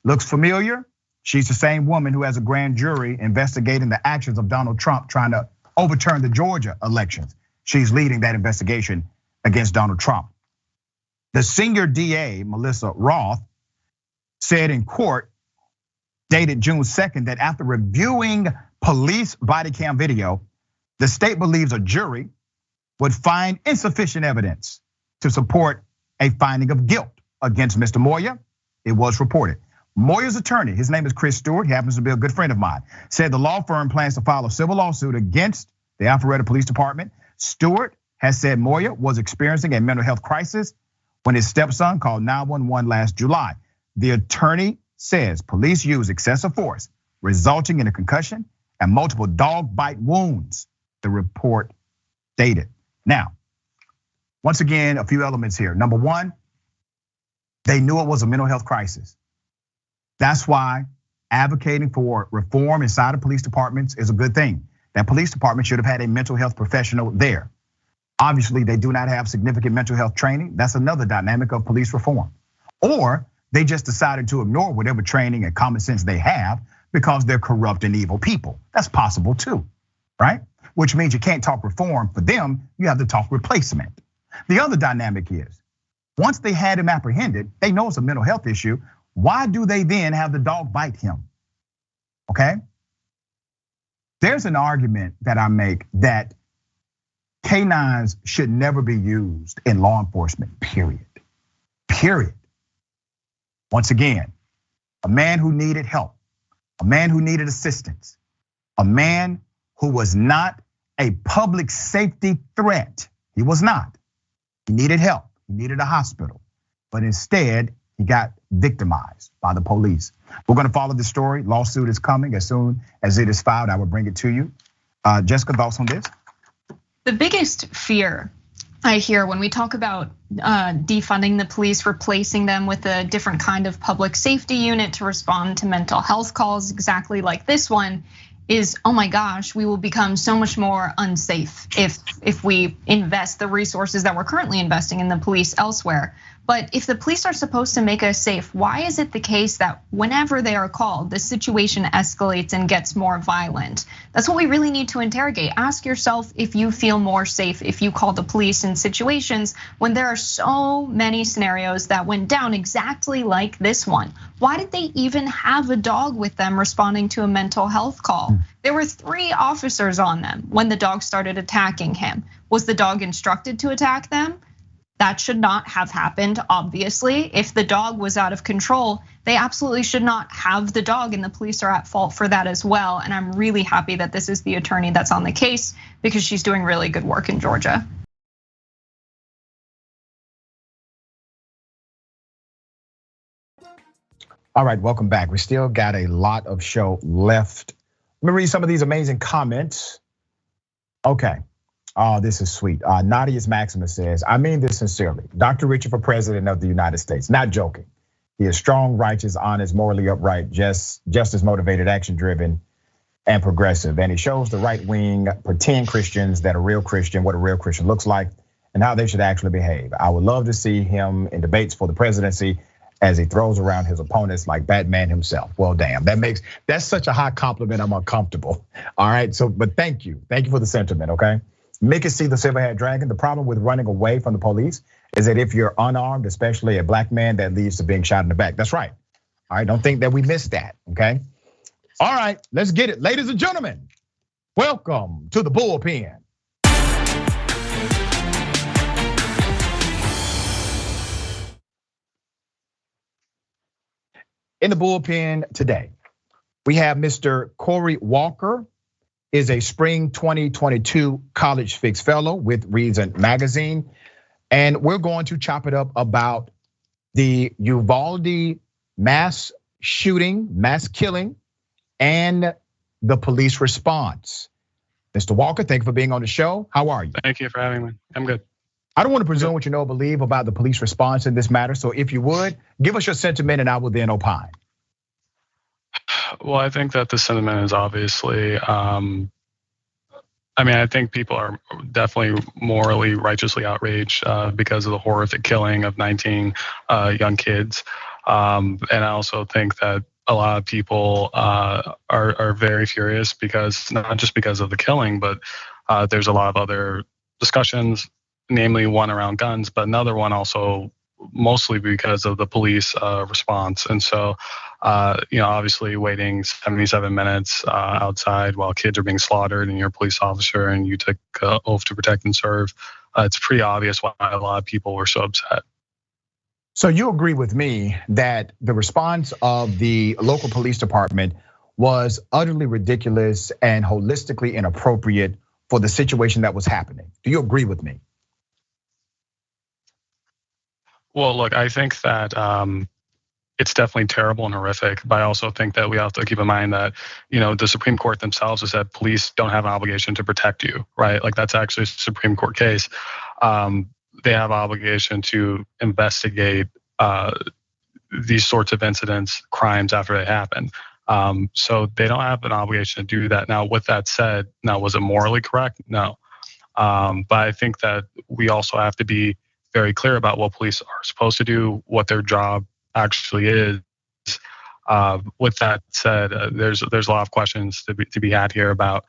Looks familiar? She's the same woman who has a grand jury investigating the actions of Donald Trump trying to overturn the Georgia elections. She's leading that investigation against Donald Trump. The senior DA, Melissa Roth, said in court, dated June 2nd, that after reviewing police body cam video, the state believes a jury would find insufficient evidence to support a finding of guilt against Mr. Moya. It was reported. Moya's attorney, his name is Chris Stewart, he happens to be a good friend of mine, said the law firm plans to file a civil lawsuit against the Alpharetta Police Department. Stewart has said Moya was experiencing a mental health crisis when his stepson called 911 last July. The attorney says police used excessive force, resulting in a concussion and multiple dog bite wounds, the report stated. Now, once again, a few elements here. Number one, they knew it was a mental health crisis. That's why advocating for reform inside of police departments is a good thing. That police department should have had a mental health professional there. Obviously, they do not have significant mental health training. That's another dynamic of police reform. or they just decided to ignore whatever training and common sense they have because they're corrupt and evil people. That's possible too, right? Which means you can't talk reform for them, you have to talk replacement. The other dynamic is, once they had him apprehended, they know it's a mental health issue. Why do they then have the dog bite him? Okay? There's an argument that I make that canines should never be used in law enforcement, period. Period. Once again, a man who needed help, a man who needed assistance, a man who was not a public safety threat. He was not. He needed help. He needed a hospital. But instead, he got victimized by the police. We're gonna follow the story. Lawsuit is coming. As soon as it is filed, I will bring it to you. Jessica, thoughts on this? The biggest fear I hear when we talk about defunding the police, replacing them with a different kind of public safety unit to respond to mental health calls exactly like this one, is, oh my gosh, we will become so much more unsafe if we invest the resources that we're currently investing in the police elsewhere. But if the police are supposed to make us safe, why is it the case that whenever they are called, the situation escalates and gets more violent? That's what we really need to interrogate. Ask yourself if you feel more safe if you call the police in situations when there are so many scenarios that went down exactly like this one. Why did they even have a dog with them responding to a mental health call? There were 3 officers on them when the dog started attacking him. Was the dog instructed to attack them? That should not have happened, obviously. If the dog was out of control, they absolutely should not have the dog, and the police are at fault for that as well. And I'm really happy that this is the attorney that's on the case because she's doing really good work in Georgia. All right, welcome back. We still got a lot of show left. Let me read some of these amazing comments. Okay. Oh, this is sweet. Nadia's Maximus says, I mean this sincerely. Dr. Richey for president of the United States, not joking. He is strong, righteous, honest, morally upright, justice motivated, action driven, and progressive. And he shows the right wing pretend Christians that a real Christian, what a real Christian looks like, and how they should actually behave. I would love to see him in debates for the presidency as he throws around his opponents like Batman himself. Well, damn, that's such a high compliment, I'm uncomfortable. All right, so, but thank you for the sentiment, okay? Mickey C, the Silverhead Dragon, the problem with running away from the police is that if you're unarmed, especially a black man, that leads to being shot in the back. That's right. All right, don't think that we missed that, okay? All right, let's get it. Ladies and gentlemen, welcome to the bullpen. In the bullpen today, we have Mr. Corey Walker, is a spring 2022 College Fix Fellow with Reason Magazine. And we're going to chop it up about the Uvalde mass shooting, mass killing, and the police response. Mr. Walker, thank you for being on the show. How are you? Thank you for having me. I'm good. I don't want to presume what you know or believe about the police response in this matter. So if you would, give us your sentiment and I will then opine. Well, I think that the sentiment is obviously, I think people are definitely morally, righteously outraged because of the horrific killing of 19 young kids. And I also think that a lot of people are very furious because, not just because of the killing, but there's a lot of other discussions, namely one around guns, but another one also mostly because of the police response. And so, obviously waiting 77 minutes outside while kids are being slaughtered and you're a police officer and you took an oath to protect and serve, it's pretty obvious why a lot of people were so upset. So you agree with me that the response of the local police department was utterly ridiculous and holistically inappropriate for the situation that was happening. Do you agree with me? Well, look, I think that it's definitely terrible and horrific, but I also think that we have to keep in mind that, the Supreme Court themselves has said police don't have an obligation to protect you, right? Like that's actually a Supreme Court case. They have an obligation to investigate these sorts of incidents, crimes after they happen. So they don't have an obligation to do that. Now, with that said, was it morally correct? No. But I think that we also have to be very clear about what police are supposed to do, what their job actually is. With that said, there's a lot of questions to be had here about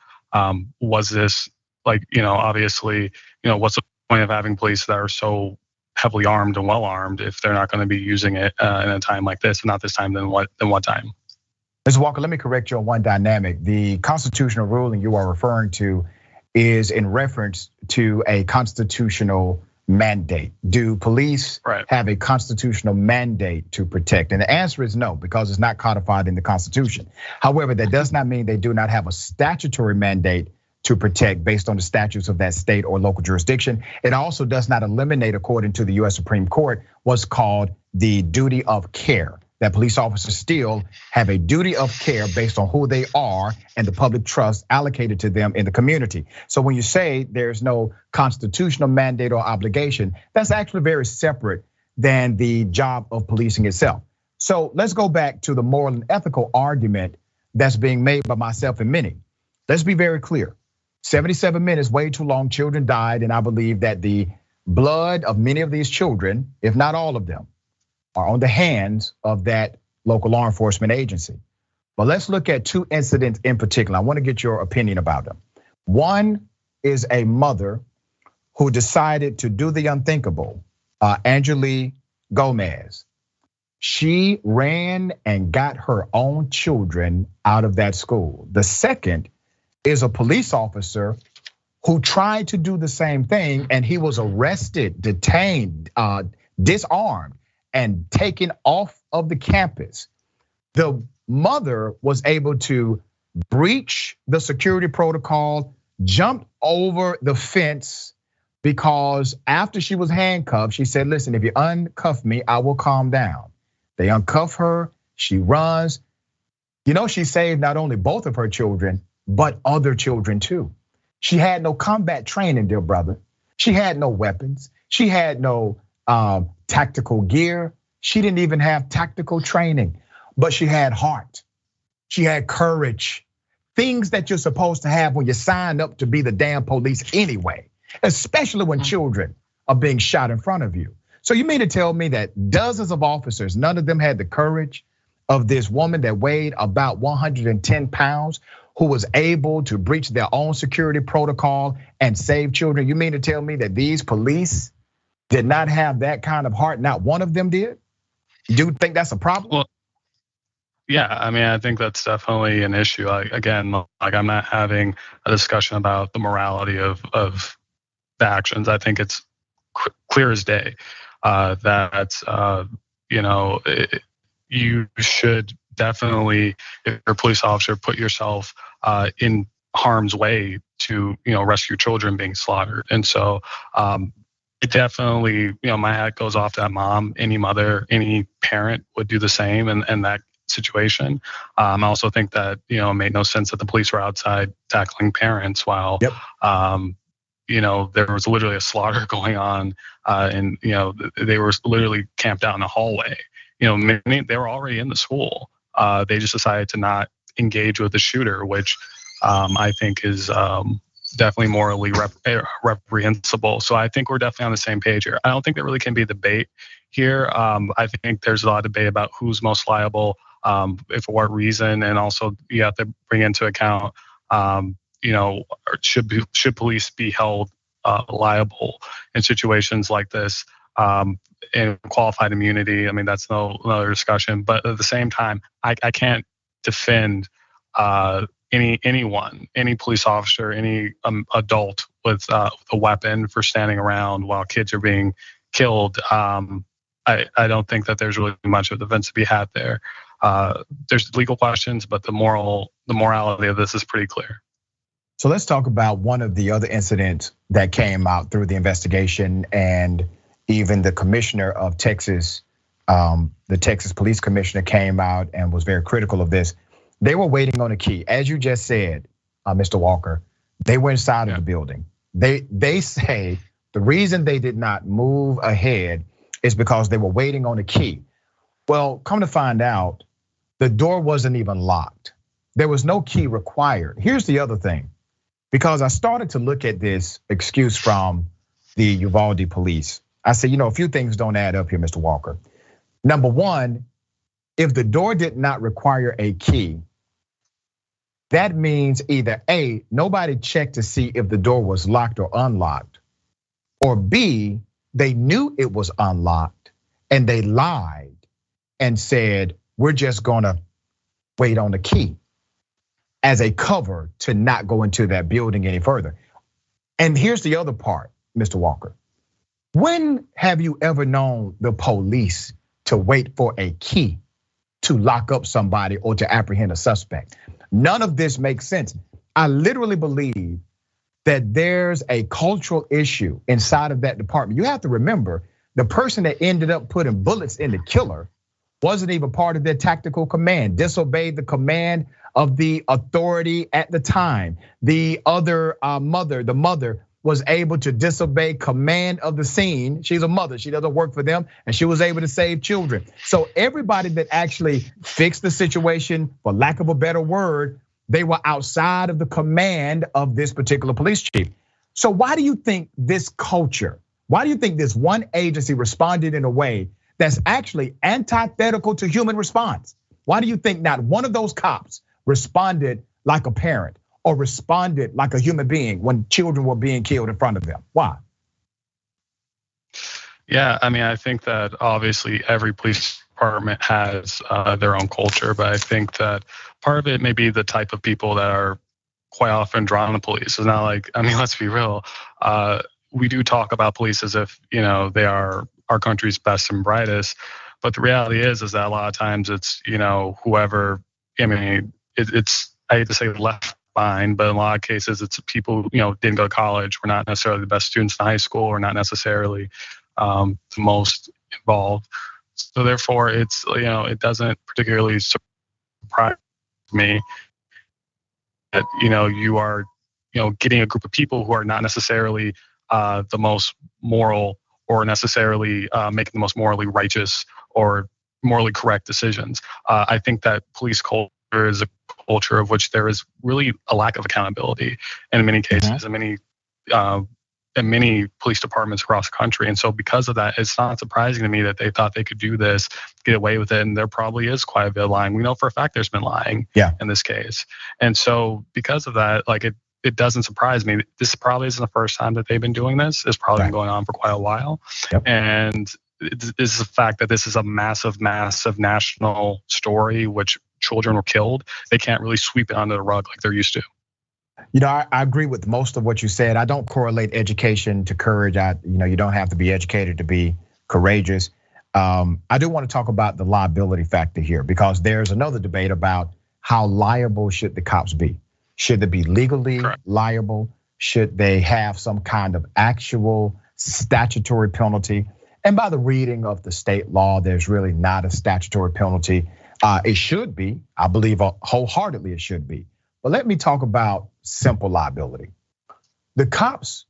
was this like, obviously, what's the point of having police that are so heavily armed and well armed if they're not going to be using it in a time like this? Not this time, then what time? Mr. Walker, let me correct you on one dynamic. The constitutional ruling you are referring to is in reference to a constitutional mandate. Do police have a constitutional mandate to protect? And the answer is no, because it's not codified in the Constitution. However, that does not mean they do not have a statutory mandate to protect based on the statutes of that state or local jurisdiction. It also does not eliminate, according to the US Supreme Court, what's called the duty of care. That police officers still have a duty of care based on who they are and the public trust allocated to them in the community. So when you say there's no constitutional mandate or obligation, that's actually very separate than the job of policing itself. So let's go back to the moral and ethical argument that's being made by myself and many. Let's be very clear. 77 minutes, way too long, children died, and I believe that the blood of many of these children, if not all of them, are on the hands of that local law enforcement agency. But let's look at two incidents in particular. I want to get your opinion about them. One is a mother who decided to do the unthinkable, Angelique Gomez. She ran and got her own children out of that school. The second is a police officer who tried to do the same thing, and he was arrested, detained, disarmed, and taken off of the campus. The mother was able to breach the security protocol, jump over the fence, because after she was handcuffed, she said, listen, if you uncuff me, I will calm down. They uncuff her, she runs. She saved not only both of her children, but other children too. She had no combat training, dear brother. She had no weapons. She had no tactical gear. She didn't even have tactical training, but she had heart. She had courage, things that you're supposed to have when you sign up to be the damn police anyway, especially when children are being shot in front of you. So you mean to tell me that dozens of officers, none of them had the courage of this woman that weighed about 110 pounds, who was able to breach their own security protocol and save children? You mean to tell me that these police did not have that kind of heart? Not one of them did? Do you think that's a problem? Well, yeah, I think that's definitely an issue. Again, I'm not having a discussion about the morality of the actions. I think it's clear as day that you should definitely, if you're a police officer, put yourself in harm's way to rescue children being slaughtered. And so it definitely, my hat goes off to that mom. Any mother, any parent would do the same in that situation. I also think that it made no sense that the police were outside tackling parents while there was literally a slaughter going on, and they were literally camped out in the hallway. Many, they were already in the school. They just decided to not engage with the shooter, which I think is definitely morally reprehensible. So I think we're definitely on the same page here. I don't think there really can be debate here. I think there's a lot of debate about who's most liable, for what reason, and also you have to bring into account, should police be held liable in situations like this? And qualified immunity, that's another discussion. But at the same time, I can't defend anyone, any police officer, any adult with a weapon for standing around while kids are being killed. I don't think that there's really much of a defense to be had there. There's legal questions, but the morality of this is pretty clear. So let's talk about one of the other incidents that came out through the investigation, and even the commissioner of Texas, the Texas police commissioner, came out and was very critical of this. They were waiting on a key. As you just said, Mr. Walker, they were inside of the building. They say the reason they did not move ahead is because they were waiting on a key. Well, come to find out, the door wasn't even locked. There was no key required. Here's the other thing, because I started to look at this excuse from the Uvalde police. I said, a few things don't add up here, Mr. Walker. Number one, if the door did not require a key, that means either A, nobody checked to see if the door was locked or unlocked, or B, they knew it was unlocked and they lied and said, we're just gonna wait on the key as a cover to not go into that building any further. And here's the other part, Mr. Walker. When have you ever known the police to wait for a key to lock up somebody or to apprehend a suspect? None of this makes sense. I literally believe that there's a cultural issue inside of that department. You have to remember, the person that ended up putting bullets in the killer wasn't even part of their tactical command, disobeyed the command of the authority at the time. The other mother, the mother was able to disobey command of the scene. She's a mother, she doesn't work for them, and she was able to save children. So everybody that actually fixed the situation, for lack of a better word, they were outside of the command of this particular police chief. So why do you think this culture, why do you think this one agency responded in a way that's actually antithetical to human response? Why do you think not one of those cops responded like a parent or responded like a human being when children were being killed in front of them? Why? Yeah, I mean, I think that obviously every police department has their own culture, but I think that part of it may be the type of people that are quite often drawn to police. It's not like, I mean, let's be real. We do talk about police as if, they are our country's best and brightest, but the reality is that a lot of times it's, whoever, I mean, it's, I hate to say left behind, but in a lot of cases it's people, didn't go to college, were not necessarily the best students in high school, or not necessarily the most involved. So therefore it's, it doesn't particularly surprise me that, you are, getting a group of people who are not necessarily the most moral or necessarily making the most morally righteous or morally correct decisions. I think that police culture is a culture of which there is really a lack of accountability in many cases, in many police departments across the country. And so because of that, it's not surprising to me that they thought they could do this, get away with it. And there probably is quite a bit of lying. We know for a fact there's been lying in this case. And so because of that, like it doesn't surprise me. This probably isn't the first time that they've been doing this. It's probably been going on for quite a while. And this is the fact that this is a massive national story, which children were killed. They can't really sweep it under the rug like they're used to. I agree with most of what you said. I don't correlate education to courage. You don't have to be educated to be courageous. I do want to talk about the liability factor here, because there's another debate about how liable should the cops be. Should they be legally liable? Should they have some kind of actual statutory penalty? And by the reading of the state law, there's really not a statutory penalty. It should be, I believe wholeheartedly it should be. But let me talk about simple liability. The cops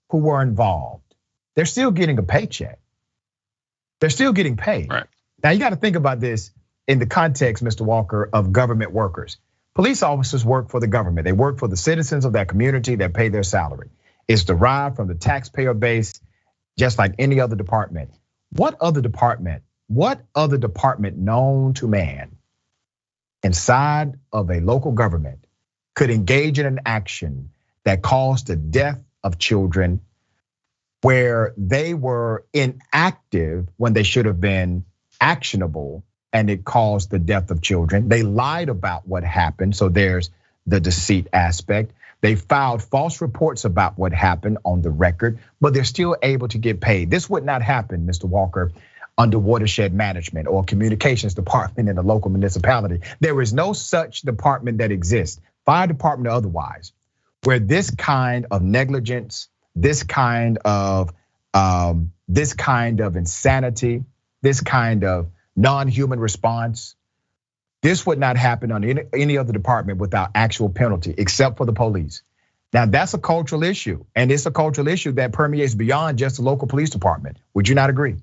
who were involved, they're still getting a paycheck. They're still getting paid. Now you got to think about this in the context, Mr. Walker, of government workers. Police officers work for the government. They work for the citizens of that community that pay their salary. It's derived from the taxpayer base, just like any other department. What other department known to man inside of a local government could engage in an action that caused the death of children, where they were inactive when they should have been actionable, and it caused the death of children? They lied about what happened, so there's the deceit aspect. They filed false reports about what happened on the record, but they're still able to get paid. This would not happen, Mr. Walker, under watershed management or communications department in a local municipality. There is no such department that exists, fire department or otherwise, where this kind of negligence, this kind of insanity, this kind of non-human response, this would not happen on any other department without actual penalty, except for the police. Now that's a cultural issue, and it's a cultural issue that permeates beyond just the local police department. Would you not agree?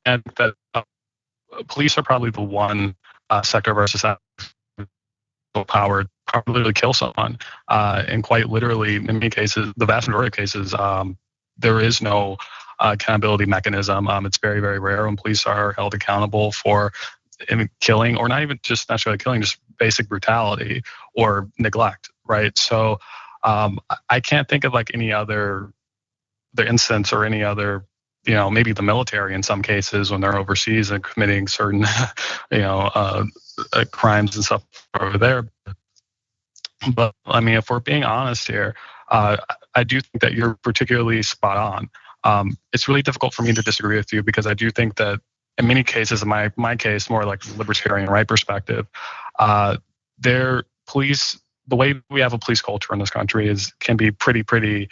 And that police are probably the one sector of our society power to literally kill someone. And quite literally, in many cases, the vast majority of cases, there is no accountability mechanism. It's very, very rare when police are held accountable for killing, or not even just necessarily killing, just basic brutality or neglect, right? So I can't think of like any other instance or any other, maybe the military in some cases when they're overseas and committing certain, crimes and stuff over there. But I mean, if we're being honest here, I do think that you're particularly spot on. It's really difficult for me to disagree with you, because I do think that in many cases, in my case, more like libertarian right perspective, police, the way we have a police culture in this country can be pretty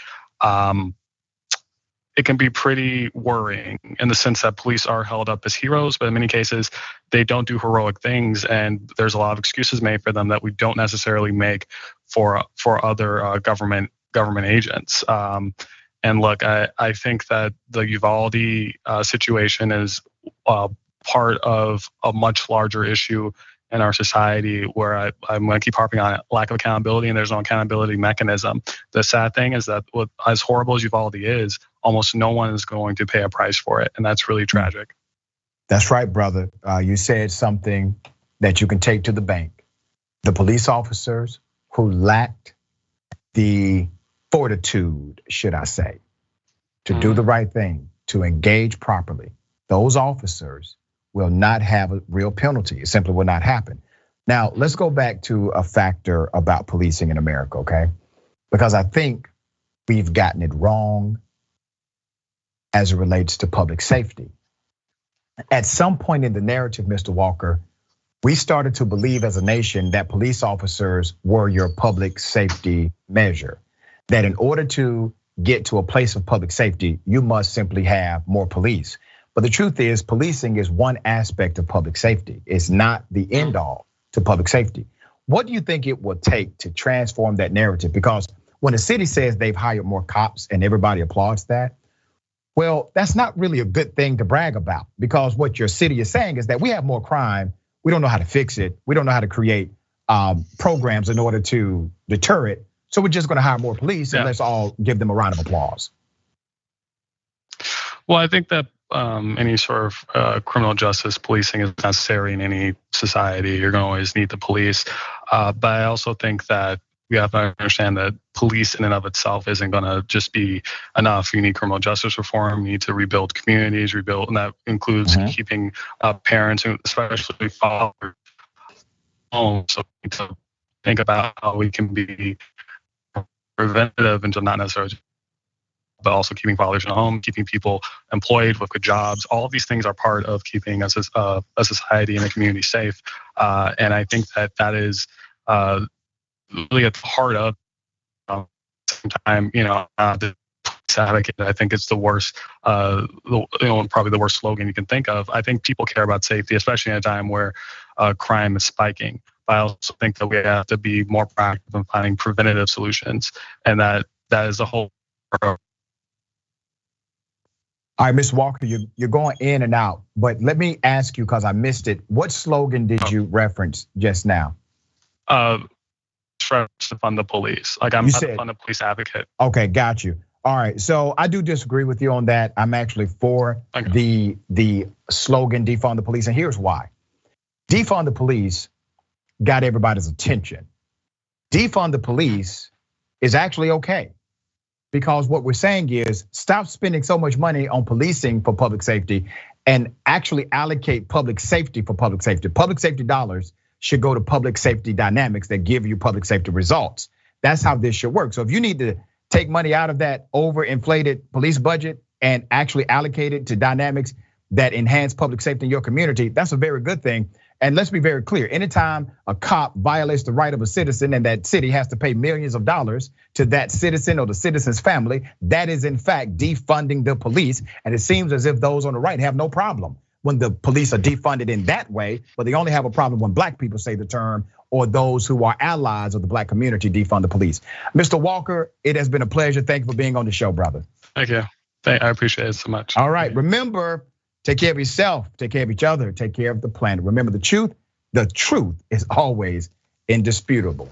it can be pretty worrying in the sense that police are held up as heroes, but in many cases they don't do heroic things, and there's a lot of excuses made for them that we don't necessarily make for other government agents. And look, I think that the Uvalde situation is part of a much larger issue in our society, where I'm going to keep harping on it, lack of accountability, and there's no accountability mechanism. The sad thing is that as horrible as Uvalde is, almost no one is going to pay a price for it, and that's really tragic. That's right, brother. You said something that you can take to the bank. The police officers who lacked the fortitude, should I say, to do the right thing, to engage properly, those officers will not have a real penalty. It simply will not happen. Now, let's go back to a factor about policing in America, okay? Because I think we've gotten it wrong as it relates to public safety. At some point in the narrative, Mr. Walker, we started to believe as a nation that police officers were your public safety measure. That in order to get to a place of public safety, you must simply have more police. But the truth is, policing is one aspect of public safety. It's not the end all to public safety. What do you think it will take to transform that narrative? Because when the city says they've hired more cops and everybody applauds that, well, that's not really a good thing to brag about, because what your city is saying is that we have more crime. We don't know how to fix it. We don't know how to create programs in order to deter it. So we're just going to hire more police and let's all give them a round of applause. Well, I think that any sort of criminal justice policing is necessary in any society. You're going to always need the police. But I also think that we have to understand that police in and of itself isn't going to just be enough. You need criminal justice reform. You need to rebuild communities, and that includes keeping parents, especially fathers, home. So we need to think about how we can be preventative and not necessarily, but also keeping fathers in the home, keeping people employed with good jobs. All of these things are part of keeping us as a society and a community safe. And I think that is really at the heart of sometimes, the advocate. I think it's the worst, probably the worst slogan you can think of. I think people care about safety, especially in a time where crime is spiking. But I also think that we have to be more proactive in finding preventative solutions, and that is the whole. All right, Mr. Walker, you're going in and out, but let me ask you, because I missed it. What slogan did you reference just now? To fund the police. Like, I'm not a police advocate. Okay, got you. All right, so I do disagree with you on that. I'm actually for the slogan defund the police, and here's why. Defund the police got everybody's attention. Defund the police is actually okay, because what we're saying is stop spending so much money on policing for public safety and actually allocate public safety for public safety. Public safety dollars should go to public safety dynamics that give you public safety results. That's how this should work. So if you need to take money out of that overinflated police budget and actually allocate it to dynamics that enhance public safety in your community, that's a very good thing. And let's be very clear, anytime a cop violates the right of a citizen and that city has to pay millions of dollars to that citizen or the citizen's family, that is in fact defunding the police. And it seems as if those on the right have no problem when the police are defunded in that way, but they only have a problem when black people say the term, or those who are allies of the black community defund the police. Mr. Walker, it has been a pleasure. Thank you for being on the show, brother. Thank you. I appreciate it so much. All right, remember, take care of yourself, take care of each other, take care of the planet. Remember, the truth is always Indisputable.